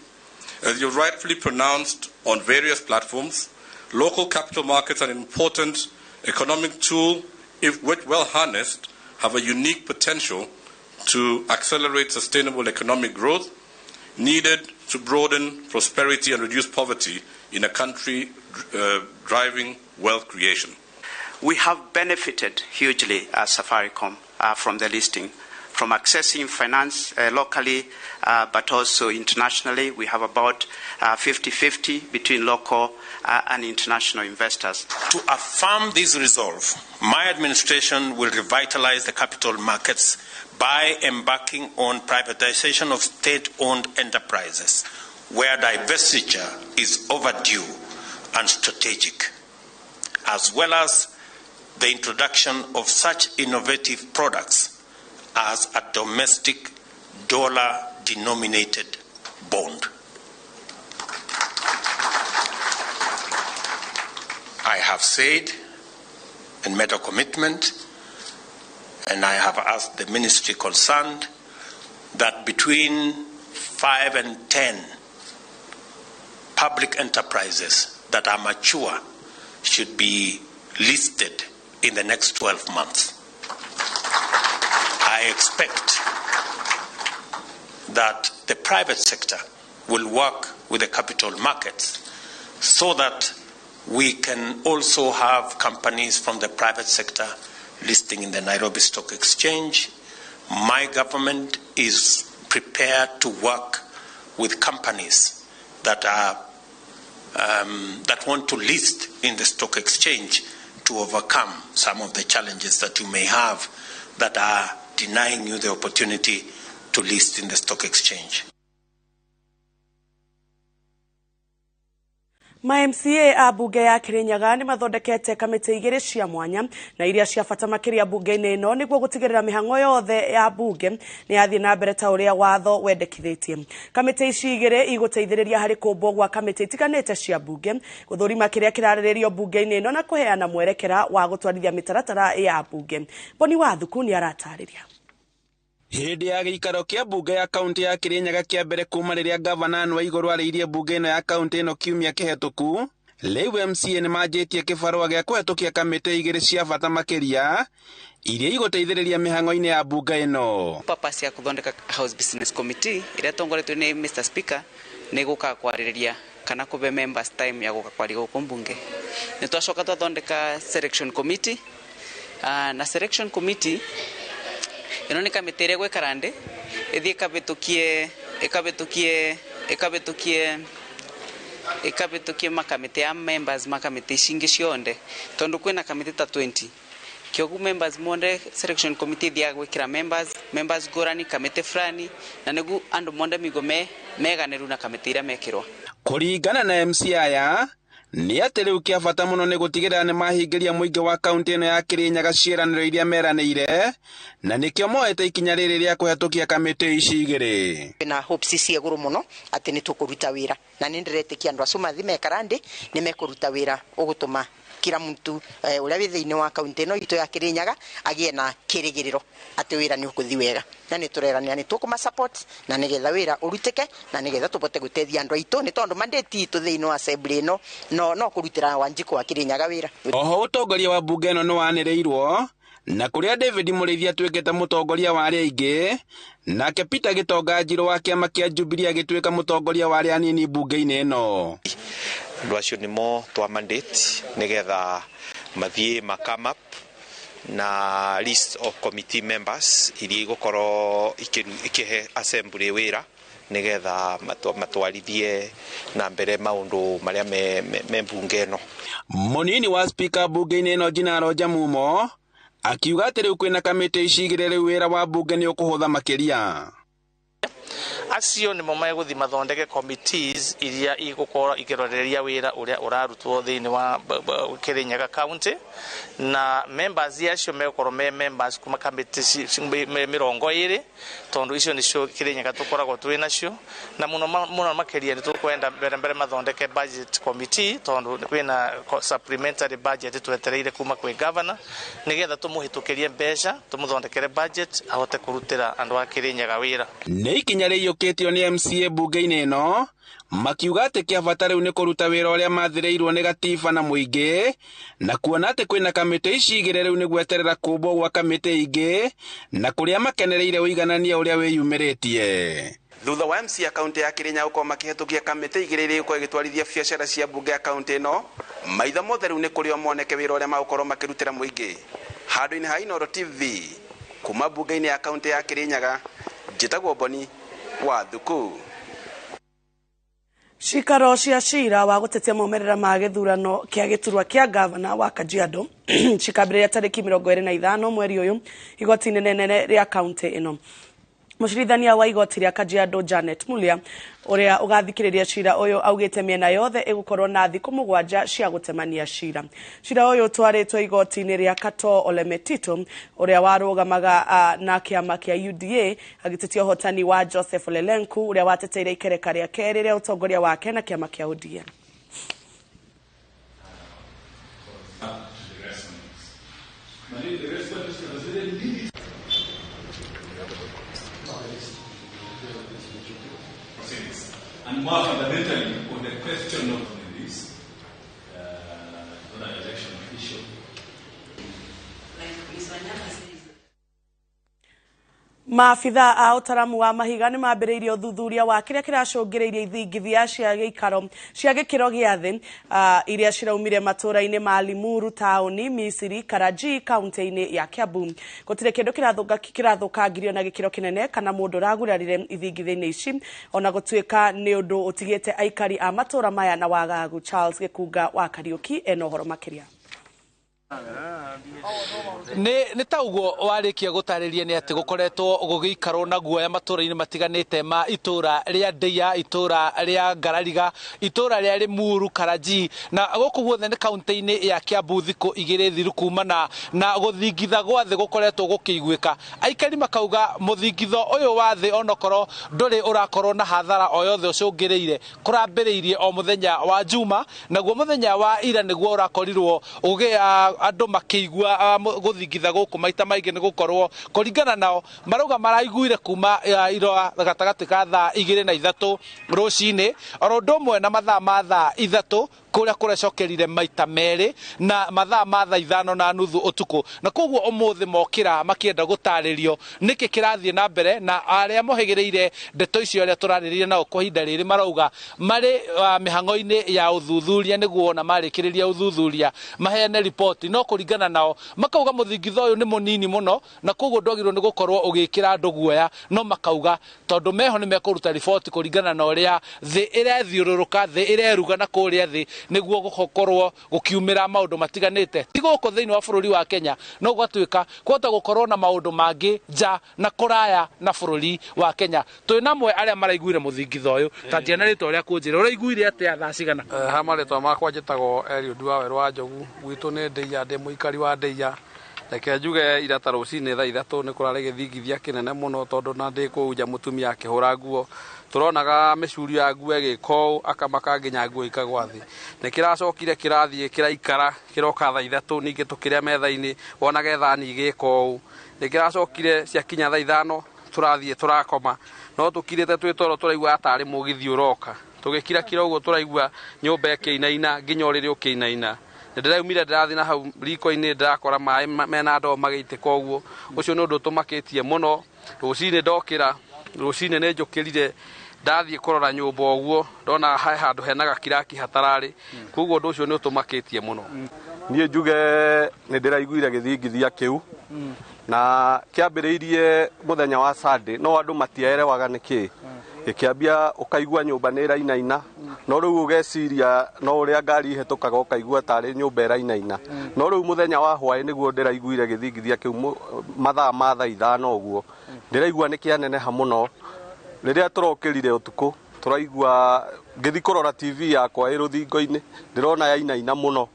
As you've rightfully pronounced on various platforms, local capital markets are an important economic tool, if well harnessed, have a unique potential to accelerate sustainable economic growth needed to broaden prosperity and reduce poverty in a country driving wealth creation. We have benefited hugely as Safaricom from the listing, from accessing finance locally, but also internationally. We have about 50-50 between local and international investors. To affirm this resolve, my administration will revitalize the capital markets by embarking on privatization of state-owned enterprises, where divestiture is overdue and strategic, as well as the introduction of such innovative products as a domestic dollar-denominated bond. I have said and made a commitment, and I have asked the ministry concerned that between 5 and 10 public enterprises that are mature should be listed in the next 12 months. I expect that the private sector will work with the capital markets so that we can also have companies from the private sector listing in the Nairobi Stock Exchange. My government is prepared to work with companies that are that want to list in the stock exchange to overcome some of the challenges that you may have that are denying you the opportunity to list in the stock exchange. Ma MCA a bunge ya Kirinyaga ni mathondekete kamiti igiri cia mwanya na iria cia bata makiria bunge-ini ino niguo gutigirira mihango yothe ya bunge ni yathie na mbere ta uria watho wendekithitie. Kamiti ici igiri iguteithiriria hari kumbo gwa kamiti itiganite cia bunge guthurima kiria kirariririo bunge-ini ino na kuheana mwerekera wa gutwarithia mitaratara ya bunge. Boni wa Thuku ni aratariria. Hindi ya gĩikaro kĩa bunge ya kaunti ya Kirinyaga kĩa mbere kuma rĩrĩa gavana wa igũrũ arĩirie bunge ĩno ya kaunti ĩno kiumia kĩhetũku, rĩu MCA nĩ manjĩtie kĩbarũa gĩa kũhetũkia kamĩtĩ igĩrĩ cia bata makĩria iria igũteithĩrĩria mĩhang'o-inĩ ya bunge ĩno. Purpose ya kuthondeka House Business Committee ĩrĩa tongoretio nĩ Mr. Speaker nĩ gũka kwarĩrĩria kana kũbe members time ya gũka kwaria gũkũ mbunge. Nĩ twacoka twathondeka Selection Committee na Selection Committee ino ni kamiti ĩrĩa gwĩkara ndĩ ĩthiĩ ĩkabĩtũkie makamĩtĩ ya members makamĩtĩ icingĩ cionde tondu kwĩna kamĩtĩ ta 20 kĩogu members monde selection committee thia gwĩkĩra members ngũrani kamĩtĩ fulani na nĩgu andũ monde migo meganĩru na kamĩtĩ iria mekĩrwo. Kũringana na MCA aya nĩ atĩ rĩu kĩa bata mũno nĩ gũtigĩrĩra nĩ mahingĩria mũingĩ wa kaunti ĩno ya Kirinyaga ciĩranĩro iria meranĩire na nĩkĩo moete ikinya rĩrĩ rĩa kũhetũkia kamĩtĩ ici igĩrĩ. Na hopes cia igũrũ mũno atĩ nĩ tũkũruta wĩra na nĩ ndĩretĩkia andũ acio mathi mekara ndĩ nĩ mekũruta wĩra ũgũtũma kila mtu ũrĩa wĩ thĩinĩ wa kaunti ĩno itũ ya Kirinyaga agĩe na kĩrĩgĩrĩro atĩ wĩra nĩ ũgũthiĩ wega na nĩ tũrerania nĩ tũkũma support na nĩgetha wĩra ũrutĩke na nĩgetha tũbote gũteithia andũ aitũ nĩ tondũ mandate itũ thĩinĩ wa assembly ĩno no kũrutĩra Wanjikũ wa Kirinyaga wĩra. Oho ũtongoria wa bunge ĩno nĩ wanĩrĩirwo na kũrĩa David Mũrĩithi atuĩkĩte mũtongoria wa arĩa aingĩ nake Peter Gĩtonga Njirũ wa kĩama kĩa Jubilee agĩtuĩka mũtongoria wa arĩa anini bunge-inĩ ĩno. Andũ acio nĩmo twa mandate nĩgetha mathiĩ makam up na list of committee members iria igũkorwo ikĩhe assembly wĩra nĩgetha matwarithie na mbere maũndũ marĩa me bunge ĩno. Mũnini wa speaker bunge-inĩ ĩno Njinaro Jamumo akiuga atĩ rĩu kwĩna kamĩtĩ ici igĩrĩ rĩu wĩra wa bunge nĩ ũkũhũtha makĩria. Acio nĩmo megũthi mathondeke committees iria igũkorwo ikĩroreria wĩra ũrĩa ũrarutwo thĩinĩ wa Kirinyaga County na members acio megũkorwo me members kuma committees 20 tondu icio nĩcio Kirinyaga tũkoragwo twĩ nacio na mũno makĩria nĩ tũkwenda mbere mathondeke budget committee tondu kwĩna supplementary budget twetereire kuma kwĩ governor nĩgetha tũmũhĩtũkĩrie mbeca tũmũthondekere budget ahote kũrutĩra andũ a Kirinyaga wĩra. Nĩ ikinya rĩiyũkĩtio nĩ MCA bunge-inĩ ĩno makiuga atĩ kĩa bata rĩu nĩ kũruta wĩra ũrĩa mathĩrĩirwo nĩ gatiba na mũingĩ na kuona atĩ kwĩna kamĩtĩ ici igĩrĩ rĩu nĩ gweterera kũmbwo gwa kamĩtĩ ingĩ na kũrĩa makenereire ũiganania ũrĩa wĩyumĩrĩtie. Thutha wa MCA kaunti ya Kirinyaga gũkorwo makĩhetũkia kamĩtĩ igĩrĩ iria igũkorwo igĩtwarithia biacara cia bunge ya kaunti ĩno, maitho mothe rĩu nĩ kũrĩo moneke wĩra ũrĩa magũkorwo makĩrutĩra mũingĩ. Handũ-inĩ ha Inooro TV kuma bunge-inĩ ya kaunti ya Kirinyaga, njĩtagwo Boni wa Thuku. Cikaro cia cira wa gutetia maumĩrĩra ma gĩthurano kĩa gĩturwa kĩa gavana wa Kajiado cikambĩrĩria tarĩki 25 mweri ũyũ igoti-inĩ nene rĩa kaunti ĩno. Mũcirithania wa igoti rĩa Kajiado Janet Mulia ũrĩa ũgathikĩrĩria cira ũyũ augĩte mĩena yothe ĩgũkorwo na thikũ 7 cia gũtemania cira. Cira ũyũ twarĩtwo igoti-inĩ rĩa Kato Olemetito ũrĩa warũgamaga na kĩama kĩa UDA agĩtetia ũhotani wa Joseph Lelenku ũrĩa wateteire ikereka rĩa kerĩ rĩa ũtongoria wake na kĩama kĩa ODM. And more fundamentally, on the question of this, election issue. Maabitha a ũtaramu wa mahiga nĩ mambĩrĩirie ũthuthuria wa kĩrĩa kĩracũngĩrĩirie ithingithia cia gĩkĩro gĩa thĩ iria ciraumire matũũra-inĩ ma Limuru taũni Misiri Karaji kaunti-inĩ ya Kiambu. Gũtirĩ kĩndũ kĩrathũkangirio na gĩkĩro kĩnene kana mũndũ ũragurarire ithingithia-inĩ ici ona gũtuĩka nĩ ũndũ ũtigĩte aikari a matũũra maya na wagagu. Charles Gĩkunga wa Kariũki ena ũhoro makĩria. nĩ ta ũguo warĩkia gũtarĩria nĩ atĩ gũkoretwo gũgĩikarwo na guoya matũũra-inĩ matiganĩte ma itũũra rĩa Ndeia, itũũra rĩa Ngarariga, itũũra rĩa Limuru, Karaji na gũkũ guothe nĩ kaunti-inĩ ya Kiambu thikũ igĩrĩ thiru kumana na gũthingitha gwa thĩ gũkoretwo gũkĩiguĩka. Aikari makauga mũthingitho ũyũ wa thĩ onokorwo ndũrĩ ũrakorwo na hathara o yothe ũcũngĩrĩire kũrambĩrĩirie o mũthenya wa Juma, naguo mũthenya wa ira nĩguo ũrakorirwo andũ makĩigua gũthingitha gũkũ maita maingĩ nĩ gũkorwo kũringana nao marauga maraiguire kuma ira gatagatĩ ka thaa 2 na 3 rũcinĩ oro ũndũ ũmwe na mathaa ma thaa 3 kũrĩa kũrecokerire maita merĩ na mathaa ma thaa 5:30 ũtukũ, na koguo ũmũthĩ mokĩra makĩenda gũtarĩrio nĩkĩ kĩrathiĩ na mbere, na arĩa mohĩgĩrĩire ndeto icio arĩa tũrarĩrĩria nao kwa ihinda rĩrĩ marauga marĩ mĩhang'o-inĩ ya ũthuthuria nĩguo na marĩkĩrĩria ũthuthuria maheane riboti, no kũringana nao makauga mũthingitho ũyũ nĩ mũnini mũno na koguo ndwagĩrĩirwo nĩ gũkorwo ũgĩkĩra andũ guoya, no makauga tondũ meho nĩ mekũruta riboti kũringana na ũrĩa thĩ ĩrethiũrũrũka, thĩ ĩreruga na kũrĩa thĩ nĩguo gũkorwo gũkiumĩra maũndũ matiganĩte ti gũkũ thĩinĩ wa bũrũri wa Kenya, no gwatuĩka kwota gũkorwo na maũndũ mangĩ nja na kũraya na bũrũri wa Kenya. Twĩ namwe arĩa maraiguire mũthingitho ũyũ ta ndiana rĩtwa rĩa kũnjĩra ũraiguire atĩa thaa cigana? Ha marĩtwa makwa njĩtagwo Eliud wa Werũ wa Njogu, gwitũ nĩ Ndeia, ndĩ mũikari wa Ndeia. Reke njuge ira ta rũcinĩ thaa 3 nĩ kũrarĩ gĩthingithia kĩnene mũno tondũ na ndĩ kũu nja mũtumia akĩhũra nguo, tũronaga mĩcurio ya nguo ĩgĩkoo akamaka nginya nguo ikagwa thĩ. Nĩ kĩracokire kĩrathiĩ kĩraikara kĩroka thaa 3 ningĩ tũkĩrĩa metha-inĩ wonage thani igĩkoo. Nĩ kĩracokire ciakinya thaa 5 tũrathiĩ tũrakoma, no tũkirĩte twĩ toro tũraigua atarĩ mũgithi ũroka, tũgĩkira kira ũguo tũraigua nyũmba ĩkĩinaina nginya ũrĩrĩ ũkĩinaina. Ndĩraumire ndĩrathiĩ na hau riko-inĩ ndĩrakora maĩ mena ndoo magĩitĩka ũguo, ũcio nĩ ũndũ ũtũmakĩtie mũno. Rũcinĩ ndokĩra, rũcinĩ nĩ njũkĩrire ndathiĩ kũrora nyũmba ũguo ndona he handũ hena gakiraki hatararĩ, koguo ũndũ ũcio nĩ ũtũmakĩtie mũno. Niĩ njuge nĩ ndĩraiguire gĩthingithia kĩu na kĩambĩrĩirie mũthenya wa Sunday, no andũ matiaerewaga nĩkĩ gĩkĩambia ũkaigua nyũmba nĩ ĩrainaina, no rĩu ũgeciria no ũrĩa ngari ihĩtũkaga ũkaigua tarĩ nyũmba ĩrainaina, no rĩu mũthenya wa hwaĩ nĩguo ndĩraiguire gĩthingithia kĩu mathaa ma thaa 5 ũguo, ndĩraigua nĩ kĩaneneha mũno. Rĩrĩa tũrokĩrire ũtukũ tũraigua ngĩthi kũrora TV yakwa ĩ rũthingo-inĩ ndĩrona yainaina mũno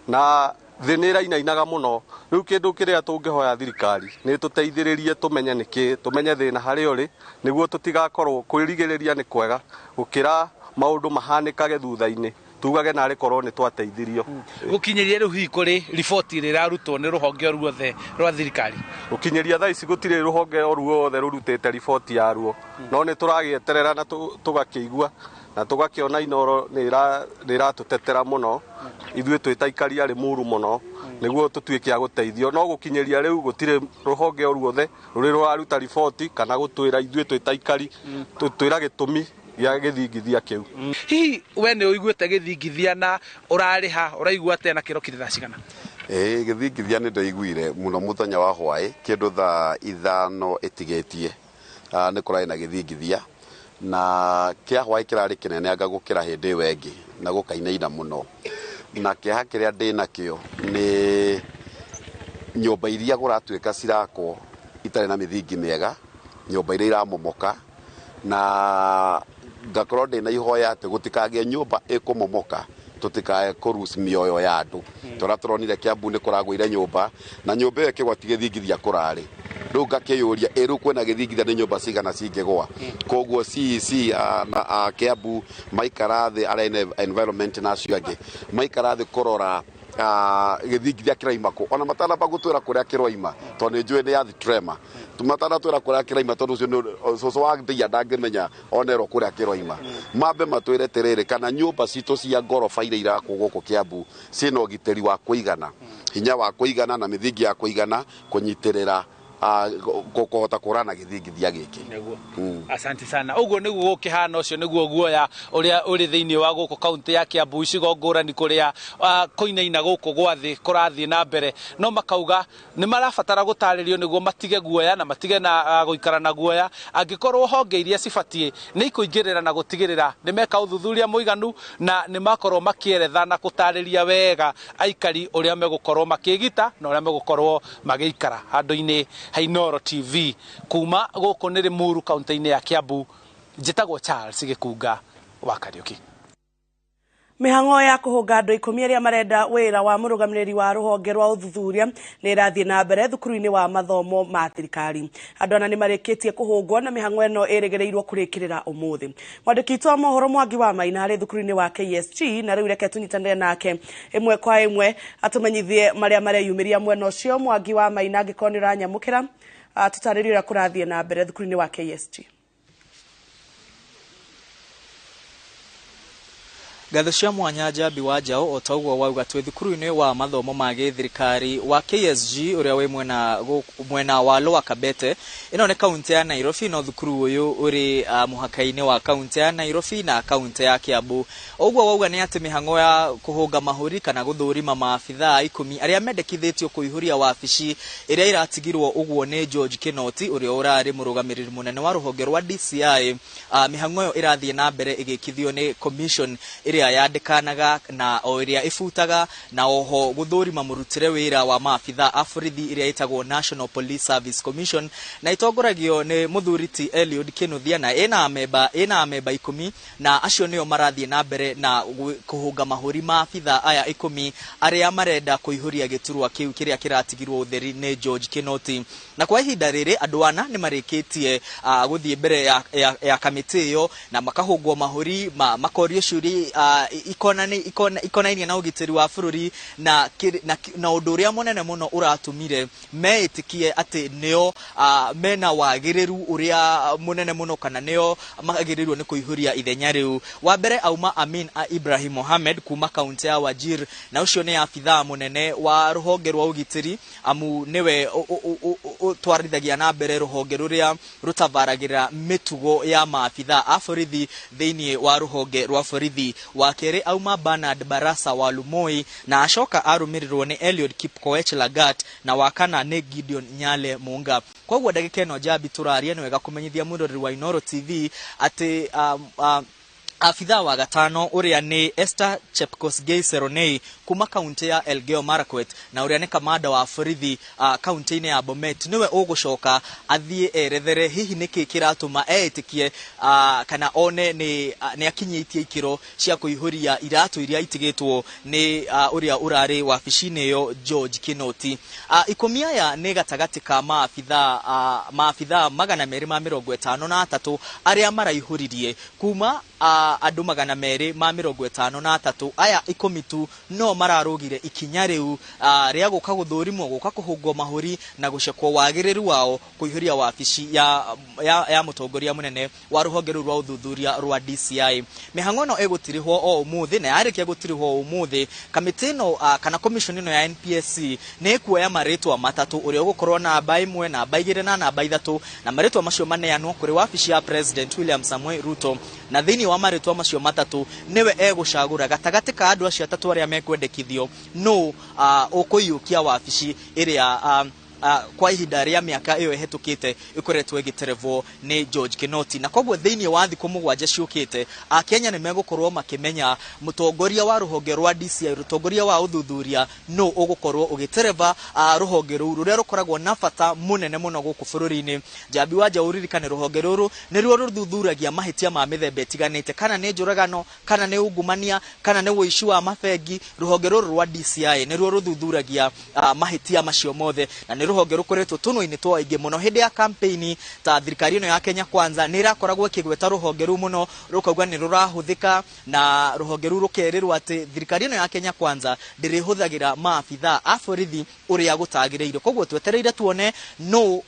na thĩ nĩ ĩrainainaga mũno. Rĩu kĩndũ kĩrĩa tũngĩhoya thirikari nĩ tũteithĩrĩrie tũmenye nĩkĩ, tũmenye thĩna harĩa ũrĩ nĩguo tũtigakorwo kwĩrigĩrĩria nĩ kwega gũkĩra maũndũ mahanĩkage thutha-inĩ tugage narĩ korwo nĩ twateithirio. Gũkinyĩria rĩu hihi kũrĩ riboti rĩrarutwo nĩ rũhonge ruothe rwa thirikari? Gũkinyĩria thaa ici gũtirĩ rũhonge o ruothe rũrutĩte riboti yaruo, no nĩ tũragĩeterera na tũgakĩigua na tũgakĩona Inooro nĩ ĩratũtetera mũno ithuĩ twĩtaikari a Limuru mũno nĩguo tũtuĩke a gũteithio, no gũkinyĩria rĩu gũtirĩ rũhonge o ruothe rũrĩ rũraruta riboti kana gũtwĩra ithuĩ twĩtaikari twĩra gĩtũmi gĩa gĩthingithia kĩu. Hihi we nĩ ũiguĩte gĩthingithia na ũrarĩha ũraigua atĩa na kĩrokire thaa cigana? Gĩthingithia nĩ ndaiguire mũno mũthenya wa hwaĩ kĩndũ thaa 5 ĩtigĩtie nĩ kũrarĩ na gĩthingithia na kĩa hwaĩ kĩrarĩ kĩnene anga gũkĩra hĩndĩ ĩyo ĩngĩ na gũkainaina mũno, na kĩeha kĩrĩa ndĩ nakĩo nĩ nyũmba iria gũratuĩka cirakwo itarĩ na mĩthingi mĩega, nyũmba iria iramomoka, na ngakorwo ndĩ na ihoya atĩ gũtikagĩe nyũmba ĩkũmomoka tũtikae kũruci mĩoyo ya andũ. Tũra tũronire Kiambu nĩ kũragũire nyũmba na nyũmba ĩyo ĩkĩgwati gĩthingithia kũrarĩ, rĩu ngakĩyũria rĩu kwĩna gĩthingithia nĩ nyũmba cigana cingĩgwa. Koguo CEC a Kiambu maikara thĩ arĩa environment na acio angĩ maikara thĩ kũrora gĩthingithia kĩraima kũ, ona matanamba gũtwĩra kũrĩa kĩroima tondũ nĩ njũĩ nĩ ya thitrema, matanatwĩra kũrĩa kĩraima tondũ ũcio cũcũ wa Ndeia ndangĩmenya onerwo kũrĩa kĩroima. Mambe matwĩre tĩrĩrĩ kana nyũmba citũ cia ngoroba iria irakwo gũkũ Kiambu ciĩna ũgitĩri wa kũigana, hinya wa kũigana na mĩthingi ya kũigana kũnyitĩrĩra kuhota kurana githingithia giki. Asante sana. Uguo niguo gukihana ucio niguo guoya uria uri thiini wa guku kaunti ya Kiambu icigo ngurani kuria koinaina guku gwathi kurathie na mbere, no makauga ni marabatara gutaririo niguo matige guoya na matige na guikara na guoya, angikorwo honge iria cibatie ni ikuingirira na gutigirira ni meka uthuthuria muiganu na ni makorwo makieretha na gutariria wega aikari uria megukorwo makigita na uria megukorwo magiikara handu-ini ha Inooro TV kuma guku ni Limuru kaunti-ini ya Kiambu. Njitagwo Charles Gikunga wa Kariuki. Mihango ya kuhunga andu 10 aria marenda wira wa murugamiriri wa ruhonge rwa uthuthuria ni irathie na mbere thukuru-ini wa mathomo ma thirikari. Andu ana ni marikitie kuhungwo na mihango eno irigereirwo kurikirira umuthi. Mwandiki wa mohoro Mwangi wa Maina hari thukuru-ini wa KSG na riu reke tunyitanire nake imwe kwa imwe atumenyithie maria mareyumiria mwena ucio. Mwangi wa Maina angikonira nyamukira tutaririo ria kurathie na mbere thukuru-ini wa KSG. Gatho cia mwanya Njambi wa Njau otauguo wauga twi thukuru-ini wa mathomo ma githirikari wa KSG uria wi mwena wa Lower Kabete. Ino ni kaunti ya Nairobi, no thukuru uyu uri muhaka-ini wa kaunti ya Nairobi na kaunti ya Kiambu. Oguo wauga ni ati mihango ya kuhunga mahuri kana guthurima maabithaa 10 aria mendekithitio kuihuria wabici iria iratigirwo uguo ni George Kinoti uria urari murugamiriri munene wa ruhonge rwa DCI. Mihango yo irathie na mbere igikithio ni commission iria yandikanaga na o iria ifutaga na oho guthurima murutire wira wa maabithaa afurithi iria itagwo National Police Service Commission na itongoragio ni muthuriti Eliud Kinuthia na ina ameba 10 na acio nio marathie na mbere na kuhunga mahuri maabithaa aya 10 aria marenda kuihuria giturwa kiu kiria kiratigirwo utheri ni George Kinoti. Na kwa ihinda riri andu ana ni marikitie guthie mbere ya kamiti iyo na makahungwo mahuri makorio ciuri ikonainie na ugitiri wa bururi na undu uria munene muno uratumire meitikie ati nio mena wagiriru uria munene muno kana nio magirirwo ni kuihuria ithenya riu. Wa mbere auma Amin Ibrahim Mohamed kuma kaunti ya Wajir, na ucio ni afithaa munene wa ruhonge rwa ugitiri amu niwe twarithagia na mbere ruhonge ruria rutavaragira mitugo ya maabithaa afurithi thiini wa ruhonge rwa borithi. Wa kere auma Bernard Barasa wa Lumoi na ashoka arumirirwo ni Eliud Kipkoech Lagat na wakana ni Gideon Nyale Munga. Kwa guo ndagika eno Njambi turaria ni wega kumenyithia murori wa Inooro TV ati afithaa wa gatano uria ni Esther Chepkosgei Seronei kuma kaunti ya Elgeyo Marakwet na uria ni kamanda wa borithi kaunti-ini ya Bomet niwe ugucoka athie erethere hihi niki kiratuma eitikie kana one ni akinyitie ikiro cia kuihuria iratu iria itigitwo ni uria urari wabici-ini yo George Kinoti. 10 aya ni gatagati ka maabithaa 253 aria maraihuririe kuma andu 253 aya 10 tu no mararugire ikinya riu ria guka guthurimwo guka kuhungwo mahuri na gucekwo wagiriru wao kuihuria wabici ya mutongoria munene wa ruhonge rwa uthuthuria rwa DCI. Mihango no egutirihwo o umuthi na yarikia gutirihwo umuthi kamiti no kana commission ino ya NPSC ne kuoya maritwa matatu uria gukorwo na namba 1 na namba 2 na namba 3 na maritwa macio maneanwo kuri wabici ya President William Samuel Ruto na thini wa maritwa macio matatu niwe egucagura gatagati ka andu acio atatu aria mekwendekithio no ukuyukia wabici iria kwa ihinda ria miaka iyo ehetukite ikoretwo igiterevwo ni George Kinoti. Na koguo thiini wa thiku 7 ciukite Kenya ni megukorwo makimenya mutongoria wa ruhonge rwa DCI rutongoria wa uthuthuria no ugukorwo ugitereva ruhonge ruru ruria rukoragwo na bata munene muno guku bururi-ini. Njambi wa Njau ririkane ruhonge ruru niruo ruthuthuragia mahitia ma mithemba itiganite kana ni njuragano kana ni ungumania kana ni uici wa mabengi. Ruhonge ruru rwa DCI niruo ruthuthuragia mahitia macio mothe na ni ruhonge rukoretwo tunoi-ini twa ingi muno hindi ya campaign ta thirikari ino ya Kenya Kwanza ni rakoragwo kigweta ruhonge ru muno rukauga ni rurahuthika na ruhonge ru rukerirwo ati thirikari ino ya Kenya Kwanza ndirihuthagira maabithaa a borithi uria gutagireire. Koguo twetereire tuone no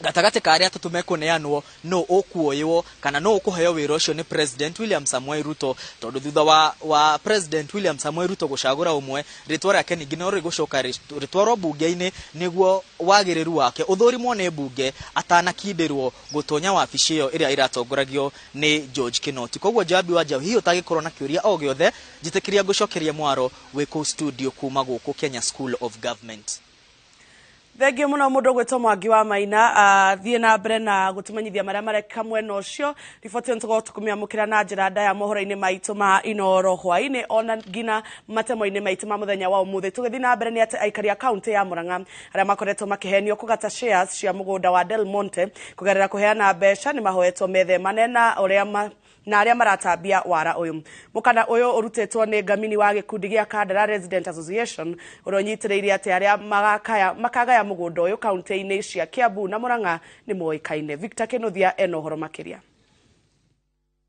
gatagate ka aria tutumekuneanwo no okuoywo kana no okuheo wira ucio ni President William Samoei Ruto tondu thutha wa President William Samoei Ruto gucagura umwe ritwa rake ningi no rigucoka ritwarwo bunge-ini niguo wagiriru wake uthurimwo ni bunge atanakindirwo gutonya wabici iyo iria iratongoragio ni George Kinoti. Koguo Njambi wa Njau hihi utagikorwo na kiuria o giothe njitikiria gucokeria mwaro wiko studio kuma guku Kenya School of Government. Thengio muno mundu gwitwo Mwangi wa Maina thie na mbere na gutumanyithia maria mareka mwena ucio riboti ntugo tukumia mukira na njira ndaya mohoro-ini maitu ma Inooro hwaini ona ngina matemo-ini maitu ma muthenya wa umuthi tugithi na mbere ni ati aikari county ya Murang'a aria makoretwo makihenio kugata shares cia mugunda wa Del Monte kugerera kuheana mbeca ni mahoetwo methemane na uria na aria maratambia wara uyu mukana uyu urutetwo ni ngamini wa gikundi gia Kandara Resident Association uronyitiriire ati aria makagaya mugunda uyu county-ini cia Kiambu na Murang'a ni moikaine. Victor Kenothia enohoro makiria.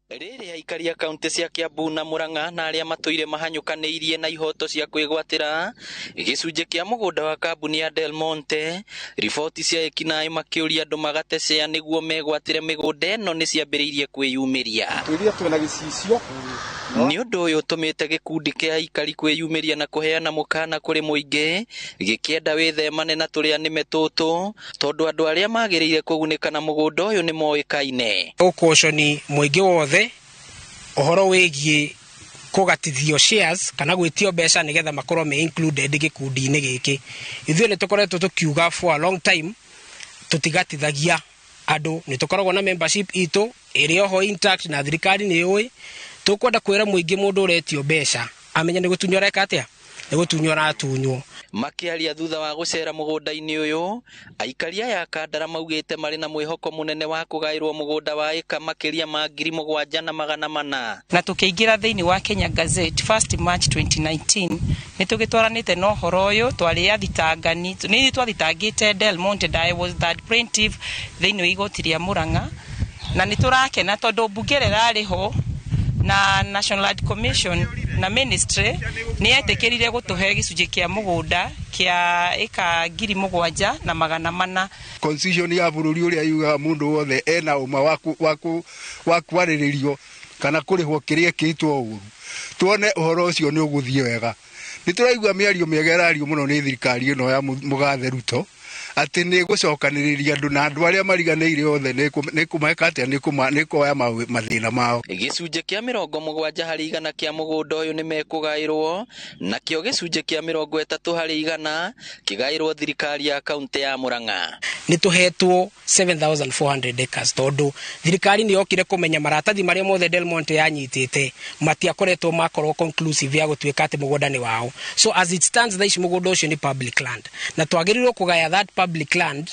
Riri aikari kaunti cia Kiambu na Murang'a na aria matuire mahanyukaniirie na ihoto cia kwigwatira gicunje kia mugunda wa kambuni ya Del Monte, riboti cia ekinai makiuria andu magate share niguo megwatire migunda no ni ciambiriirie kwiyumiria. Twiria twina gicicio ni undu uyu utumite gikundi kia aikari kwiyumiria na kuheana mukana kuri muingi gikienda withemane na turia nime tutu tondu andu aria magiriire kugunika na mugunda uyu ni moikaine. Ukoshoni muingi wothe ohoro wegie kugatithio shares kana gwitio mbeca nigetha makorwo me included gikundi-ini giki. Ithuĩ ni tukoretwo tukiuga for a long time tutigatithagia andu, ni tukoragwo na membership itu iri oho intact na thirikari ni yoi tukwenda kwira muingi mundu uretio mbeca amenya ni gutunyora eka atia ni gutunyora atunywo. Makiaria thutha wa gucera mugunda-ini uyu aikaria ya Kandara maugite mari na mwihoko munene wa kugairwo mugunda wa eka makiria ma 7,400 na tukiingira thiini wa Kenya Gazette 1st March 2019 ni tugitwaranite no horo uyu twari athitangani ni twathitangite Del Monte and I was that plaintiff thiini wa igoti ria Murang'a na ni turakena tondu bunge rari ho na National Land Commission na ministry ni etekirire gutuhe gicunje kia mugunda kia eka 7,400 constitution ya bururi uria yuga mundu wothe ena uma wa kwariririo kana kurihwo kiria kitwo uru tuone uhoro ucio ni uguthie wega. Ni turaigua miario miegerario muno ni thirikari ino ya mugathe Ruto ati ni gucokaniriria andu na andu aria mariganiire othe ni kumeka atia ni koya mathina mao. Gicunje kia 70% kia mugunda uyu ni mekugairwo na kio gicunje kia 30% kigairwo thirikari ya kaunti ya Murang'a. Ni tuhetwo 7,400 acres tondu thirikari ni yokire kumenya maratathi maria mothe Del Monte yanyitite matiakoretwo makorwo conclusive ya gutwika ati mugunda ni wao. So as it stands thaici mugunda ucio ni public land na twagirirwo kugaya that public land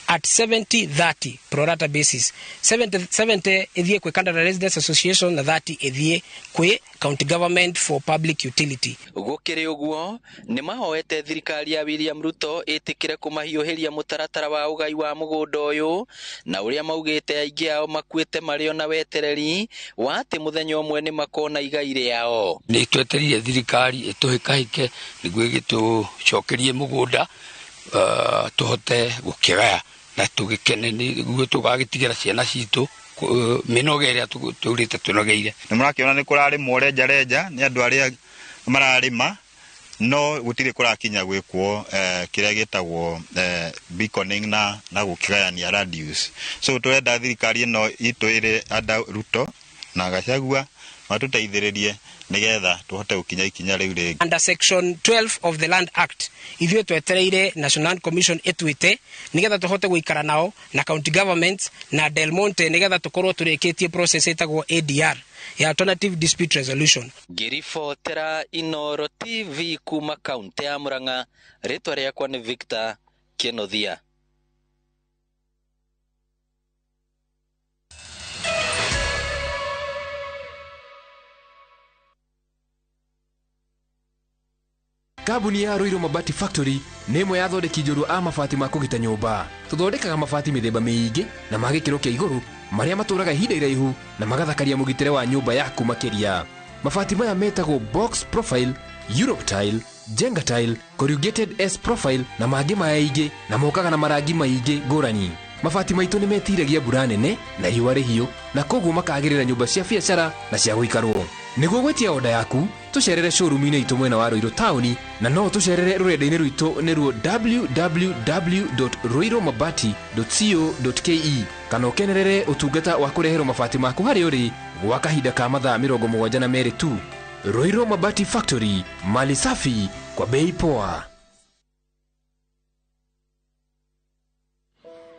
at 70-30 pro rata basis. 70 ithie kwe Kandara Residents Association na 30 ithie kwe county government for public utility. Gukiri uguo ni mahoete thirikari ya William Ruto itikire kumahiuhiria mutaratara wa ugai wa mugunda uyu na uria maugite aingi ao makuite mario na wetereri wa ati muthenya umwe ni makona igai riao. Ni tweterie thirikari ituhikahike niguo gitucokerie mugunda tuhote gukigaya na tugikene niguo tugagitigira ciana citu minoge iria turite tunogeire. Ni murakiona ni kurarimwo renja ni andu aria mararima no gutire kurakinya gwikwo kiria gitagwo beaconing na gukigayania radius. So turenda thirikari ino itu iri ada Ruto na Gachagua matuteithiririe nigetha tuhote gukinya ikinya riu ringi. Under section 12 of the Land Act ithio twetereire National Land Commission etwite nigetha tuhote guikara nao na county government na Del Monte nigetha tukorwo turikitie process etagwo ADR ya alternative dispute resolution. Girifotera Inooro TV kuma kaunti ya Murang'a, ritwa riakwa ni Victor Kenothia. Kambuni ya Inooro Mabati Factory nĩ ĩmwe ya thondeki njorua a mabati ma kũgita nyũmba. Tũthondekaga mabati mĩthemba mĩingĩ na ma gĩkĩro kĩa igũrũ marĩa matũraga ihinda iraihu na magathakaria mũgitĩre wa nyũmba yaku makĩria. Mabati maya metagwo box profile, Europe tile, Jenga tile, corrugated S profile na mangĩ maingĩ na mokaga na marangi maingĩ ngũrani. mabati maitũ nĩ metiragia mbura nene na riũa rĩhiũ, na koguo makagĩrĩra nyũmba cia biacara na cia gũikarwo. Nĩguo gwetia oda yaku, tũcerere showroom-inĩ itũ mwena wa Ruiru taũni, na no tũcerere rũrenda-inĩ rwitũ nĩruo www.ruiromabati.co.ke, kana ũkenerere ũtungata wa kũreherwo mabati maku harĩa ũrĩ gwa kahinda ka mathaa 72 tu. Inooro Mabati Factory, mali safi kwa bei poa.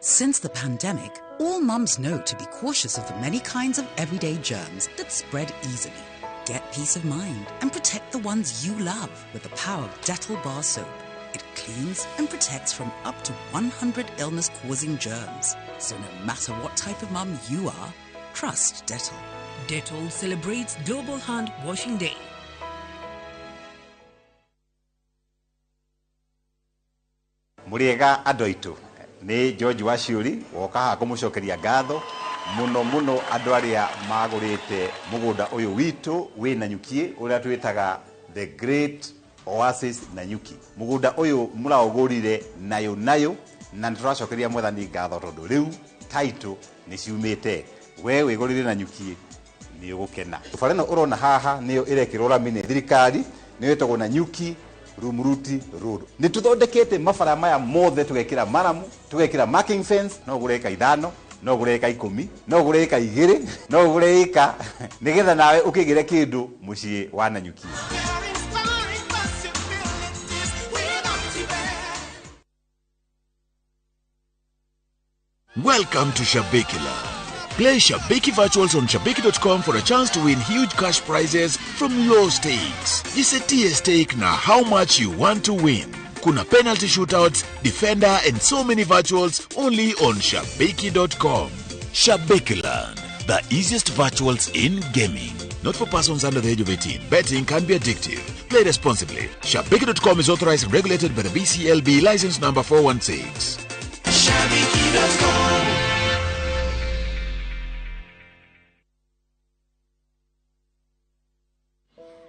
Since the pandemic, all mums know to be cautious of the many kinds of everyday germs that spread easily. Get peace of mind and protect the ones you love with the power of Dettol bar soap. It cleans and protects from up to 100 illness-causing germs. So no matter what type of mum you are, trust Dettol. Dettol celebrates Global Hand Washing Day. Muriega andũ aitũ nĩ George Waciuri woka haha kũmũcokeria ngatho muno andũ arĩa magũrĩte mũgũnda ũyũ witũ wĩ Nanyuki ũrĩa twĩtaga the Great Oasis Nanyuki. Mũgũnda ũyũ mũraũgũrire nayo na nĩtũracokeria mwathani ngatho tondũ rĩu title nĩ ciumĩte. We wĩgũrire Nanyuki nĩ ũgũkena. Bara ĩno ũrona haha nĩyo ĩrekĩrwo rami nĩ thirikari, nĩ ĩtagwo Nanyuki Rumuruti Road. Nĩ tũthondekete mabara maya mothe tũgekĩra maramu, tũgekĩra marking fence, no ũgũre eka 5, no ũgũre eka 10, no ũgũre eka 2, no ũgũre eka nĩgetha nawe ũkĩgĩre kĩndũ mũciĩ wa Nanyuki. Welcome to Shabikila. Play Shabiki Virtuals on Shabiki.com for a chance to win huge cash prizes from low stakes. Jisetie stake na how much you want to win. Kuna penalty shootouts, defender and so many virtuals only on Shabiki.com. Shabikiland, the easiest virtuals in gaming. Not for persons under the age of 18. Betting can be addictive. Play responsibly. Shabiki.com is authorized and regulated by the BCLB license number 416. Shabiki.com.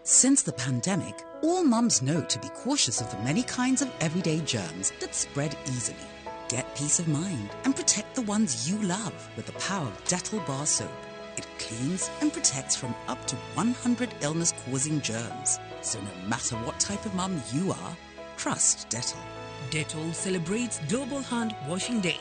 Since the pandemic, all mums know to be cautious of the many kinds of everyday germs that spread easily. Get peace of mind and protect the ones you love with the power of Dettol bar soap. It cleans and protects from up to 100 illness-causing germs. So no matter what type of mum you are, trust Dettol. Dettol celebrates Global Hand Washing Day.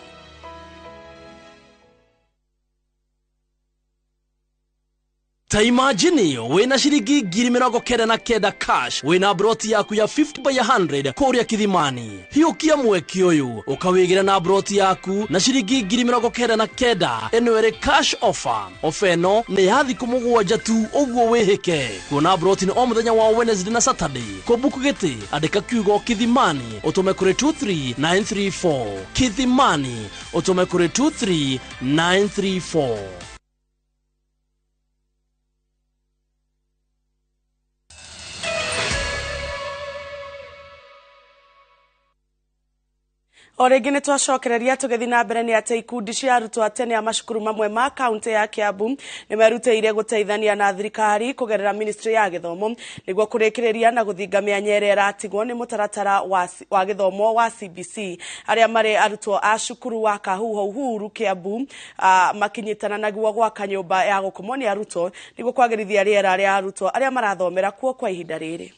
Ta imagine wena shiringi 99,000 cash wena broti yaku ya 50 by 100 kuria Kithimani. Hiukia mweki uyu ukawigira na broti yaku na shiringi 99,000 enwere cash offer. Ofeno ni yathi kumugwanja tu uguo wihike. Kuona broti ni o muthenya wa Wednesday na Saturday. Kubuku giti andika kiugo Kithimani utume kuri 23934. Kithimani utume kuri 23934. Oregi nĩ twacokereria tũgĩthi na mbere nĩ atĩ ikundi cia arutwo a tene a macukuru mamwe ma kaunti ya Kiambu nĩ merutĩire gũteithania na thirikari kũgerera ministry ya gĩthomo nĩguo kũrĩkĩrĩria na gũthinga mĩanya ĩrĩa ĩratigwo nĩ mũtaratara wa gĩthomo wa CBC. Arĩa marĩ arutwo a cukuru wa Kahuho Uhuru Kiambu makinyitana naguo gwaka nyũmba ya gũkomwo nĩ arutwo nĩguo kwagĩrithia rĩera rĩa arutwo arĩa marathomera kuo kwa ihinda rĩrĩ.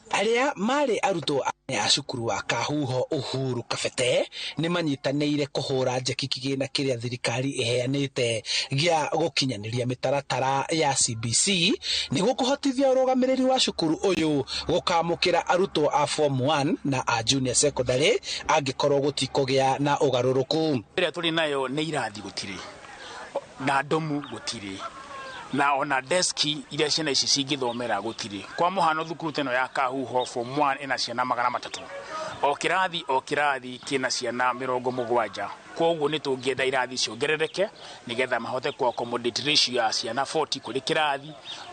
Aria mari arutwo a cukuru wa Kahuho Uhuru Kabete ni manyitanĩire kũhũra njeki kĩgĩna kĩrĩa thirikari iheanĩte gĩa gũkinyanĩria mĩtaratara ya CBC nĩguo kũhotithia ũrũgamĩrĩri wa cukuru ũyũ gũkamũkĩra arutwo a form 1 na a junior secondary angĩkorwo gũtikũgĩa na ũgarũrũku. Ĩrĩa tũrĩ nayo nĩ irathi gũtirĩ na domu gũtirĩ na ona deski iria ciana ici cingĩthomera gũtirĩ. Kwa mũhano thukuru teno ya Kahuho form 1 ina ciana 300. O kirathi kina ciana 70. koguo nĩ tũngĩenda irathi ciongerereke nigetha mahote ku accommodate ratio ya ciana 40 kuri kirathi,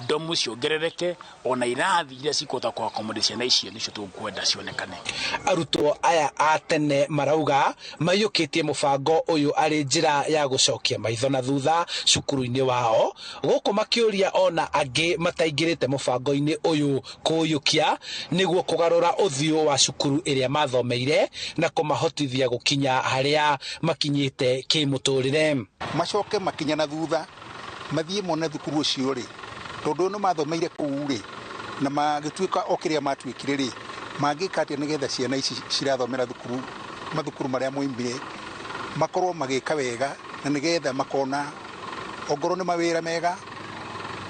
domu ciongerereke, ona irathi iria cikũhota ku accommodate ciana icio nicio tũkwenda cionekane. Arutwo aya a tene marauga mayũkĩtie mũbango ũyũ arĩ njĩra ya gũcokia maitho na thutha cukuru-inĩ wao, gũkũ makĩũria ona angĩ mataingĩrĩte mũbango-inĩ ũyũ kũyũkia nĩguo kũgarũra ũthiũ wa cukuru ĩrĩa mathomeire na kũmahotithia gũkinya harĩa makinyĩte kĩmũtũrĩre. Macoke makinya na thutha mathiĩ mone thukuru ũcio rĩ, tondũ no mathomeire kũu rĩ na magĩtuĩka o kĩrĩa matuĩkire rĩ, mangĩka atĩa nĩgetha ciana ici cirathomera mathukuru marĩa moimire makorwo magĩka wega na nĩgetha makona ongorwo nĩ mawĩra mega,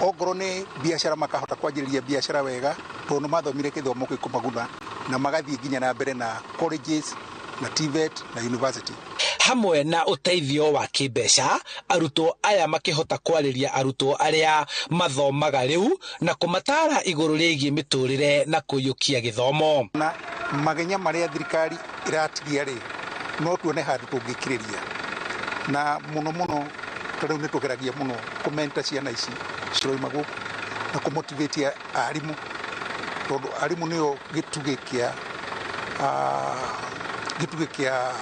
ongorwo nĩ biacara makahota kwanjĩrĩria biacara wega, tondũ mathomire gĩthomo gĩkũmaguna na magathiĩ nginya na mbere na colleges na TVET na university. Hamwe na ũteithio wa kĩmbeca, arutwo aya makĩhota kwarĩria arutwo arĩa mathomaga rĩu na kũmatara igũrũ rĩgiĩ mĩtũrĩre na kũiyũkia gĩthomo. Na magenya marĩa thirikari ĩratigia rĩ, no tuone handũ tũngĩkirĩria, na mũno tondũ nĩ tũgeragia mũno kũmenta ciana ici ciroima gũkũ na kũmotivate arimũ, tondũ arimũ nĩo gĩtugĩ kĩa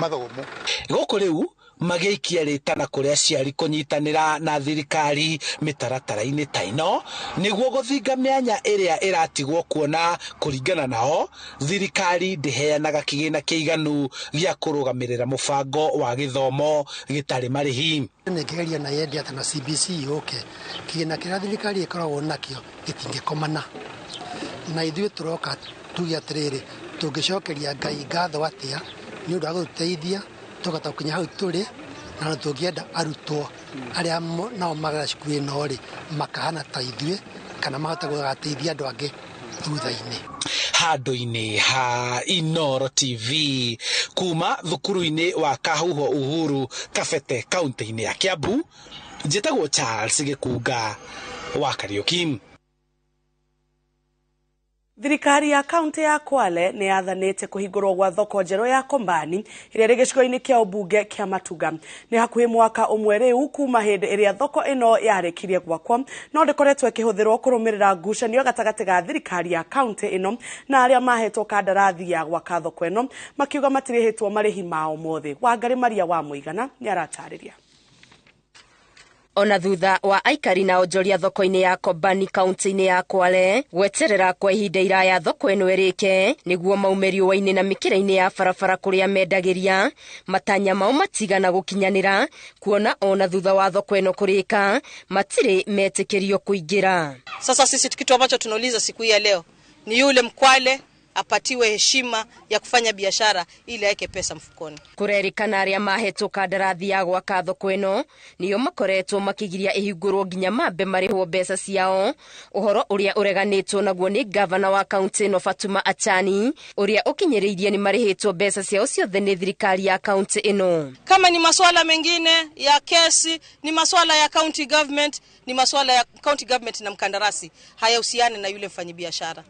mathomo. Gũkũ rĩu magĩikia rĩtana kũrĩa aciari kũnyitanĩra na thirikari mĩtaratara-inĩ ta ĩno nĩguo gũthinga mĩanya ĩrĩa ĩratigwo, kuona kũringana nao thirikari ndĩheanaga kĩgĩna kĩiganu gĩa kũrũgamĩrĩra mũbango wa gĩthomo gĩtarĩ marĩhi. Nĩngeria na yendi atĩ na CBC yũke, kĩgĩna kĩrĩa thirikari ĩkoragwo nakĩo gĩtingĩkomana, na ithuĩ tũroka tuge atĩrĩrĩ, tũngĩcokeria Ngai ngatho atĩa nĩ ũndũ wa gũtũteithia tũgata gũkinya hau tũrĩ, na tũngĩenda arutwo arĩa nao magara cukuru ĩno rĩ makahana ta ithuĩ kana mahota gũgateithia andũ angĩ thutha-inĩ. Handũ-inĩ ha Inooro TV kuma thukuru-inĩ wa Kahuho Uhuru Kabete kaunti-inĩ ya Kiambu, njĩtagwo Charles Gĩkunga wa Kariũki. Thirikari ya kaunti ya Kwale nĩ yathanĩte kũhingũrwo gwa thoko njerũ ya kombani ĩrĩa ĩrĩ gĩcigo-inĩ kĩa ũmbunge kĩa Matuga. Nĩ hakuhĩ mwaka ũmwe rĩu kuma hĩndĩ ĩrĩa thoko ĩno yarĩkirie gwakwo, no ndĩkoretwo ĩkĩhũthĩrwo kũrũmĩrĩra ngucanio gatagatĩ ga thirikari ya kaunti ĩno na arĩa mahetwo kandarathi ya gwaka thoko ĩno, makiuga matirĩhĩtwo marĩhi mao mothe. Wangari Maria wa Mũigana nĩ aratarĩria. Ona thutha wa aikari na onjoria thoko-inĩ ya kombani kaunti-inĩ ya Kwale gweterera kwa ihinda iraya thoko ĩno ĩrĩke nĩguo maumĩrio-inĩ na mĩkĩra-inĩ ya barabara kũrĩa mendagĩria, matanya mao matigana gũkinyanĩra, kuona ona thutha wa thoko ĩno kũrĩka matirĩ metĩkĩrio kũingĩra. Sasa sisi kitu ambacho tunauliza siku hii ya leo ni yule Mkwale apatiwe heshima ya kufanya biashara ili aweke pesa mfukoni. Kurerikana arĩa mahetwo kandarathi ya gwaka thoko ĩno nĩo makoretwo makĩgiria ihingũrwo nginya mambe marĩhwo mbeca ciao, ũhoro ũrĩa ũreganĩtwo naguo nĩ gavana wa kaunti ĩno Fatuma Achani, ũrĩa ũkinyĩrĩirie nĩ marĩhĩtwo mbeca ciao ciothe nĩ thirikari ya kaunti ĩno. Kama ni masuala mengine ya kesi, ni masuala ya county government, ni masuala ya county government na mkandarasi, hayahusiani na yule mfanyabiashara.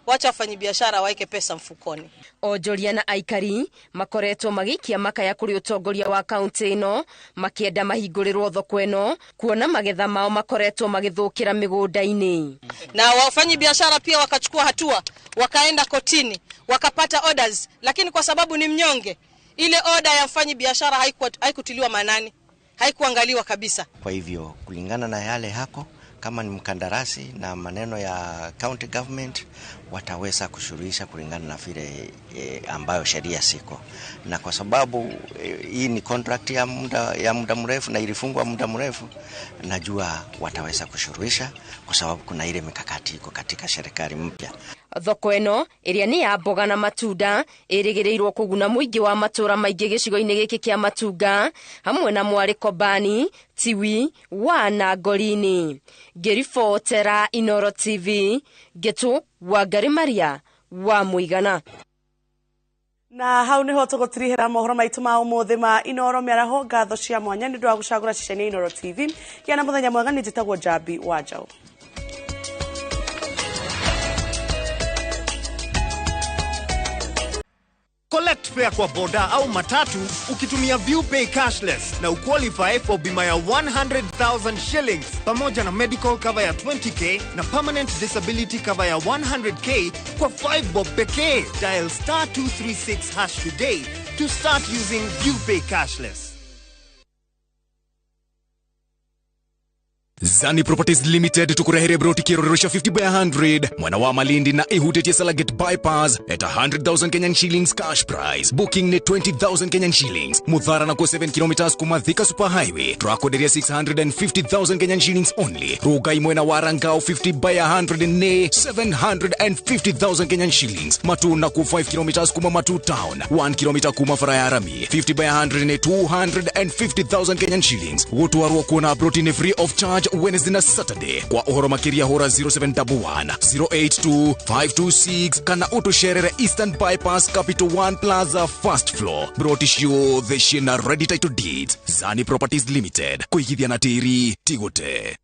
Wacha wafanyabiashara waeke pesa mfukoni. Onjoria na aikari makoretwo magĩikia makaya kũrĩ ũtongoria wa kaunti ĩno makĩenda mahingũrĩrwo thoko ĩno, kuona magetha mao makoretwo magĩthũkĩra mĩgũnda-inĩ. Na wafanyabiashara pia wakachukua hatua, wakaenda kotini, wakapata orders, lakini kwa sababu ni mnyonge, ile order ya mfanyabiashara haikutiliwa maanani, haikuangaliwa kabisa. Kwa hivyo kulingana na yale hako, kama ni mkandarasi na maneno ya county government wataweza kushuruhisha kulingana na vile ambayo sheria siko, na kwa sababu hii ni contract ya muda mrefu na ilifungwa muda mrefu, najua wataweza kushuruhisha kwa sababu kuna ile mikakati iko katika serikali mpya. Thoko ĩno ĩrĩa nĩ ya mboga na matunda ĩrĩgĩrĩirwo kũguna mũingĩ wa matũra maingĩ gĩcigo-inĩ gĩkĩ kĩa Matuga hamwe na Mwale Kombani, Tiwi, Wana Ngorini. Ngĩribotera Inooro TV, Getu Wangari Maria wa Mũigana. Na hau niho tũgũtirihĩra mohoro maitũ ma ũmũthĩ ma Inooro Mĩaraho. Ngatho cia mwanya nĩ ũndũ wa gũcagũra ceceni ya Inooro TV. Gĩa na mũthenya mwega. Nĩ njĩtagwo Njambi wa Njau. Collect fare kwa boda au matatu ukitumia ViewPay cashless na uqualify for bima ya 100,000 shillings pamoja na medical cover ya 20k na permanent disability cover ya 100k kwa 5 bob pekee. Dial *236# today to start using ViewPay cashless. Zani Properties Limited tukurehere broti kirorosha 50 by 100 mwana wa Malindi na Ihute Salaget bypass at 100,000 Kenyan shillings cash prize. Booking ne 20,000 Kenyan shillings. Mudhara na kwa 7 kilometers kumadhika superhighway. Trakoderia 650,000 Kenyan shillings only. Rugai mwena warangao 50 by 100 ne 750,000 Kenyan shillings. Matu na ku 5 kilometers kuma Matu town. 1 kilometer kuma Farayarami 50 by 100 ne 250,000 Kenyan shillings. Wotu warua kuona broti ne free of charge Wednesday na Saturday. Kwa ohoro makiria hora 0711 082 526 kana auto sherere Eastern Bypass Capital One Plaza first floor. Brotish you the shina ready title deeds. Zani Properties Limited. Kuigithia na tiri tigote.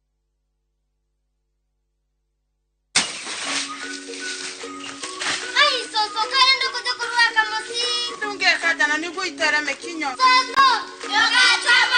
Ai soso kaenda kuja kuruaka mosi. Tunge kaja na nigu itere mekinyo. Soso, yoga chama.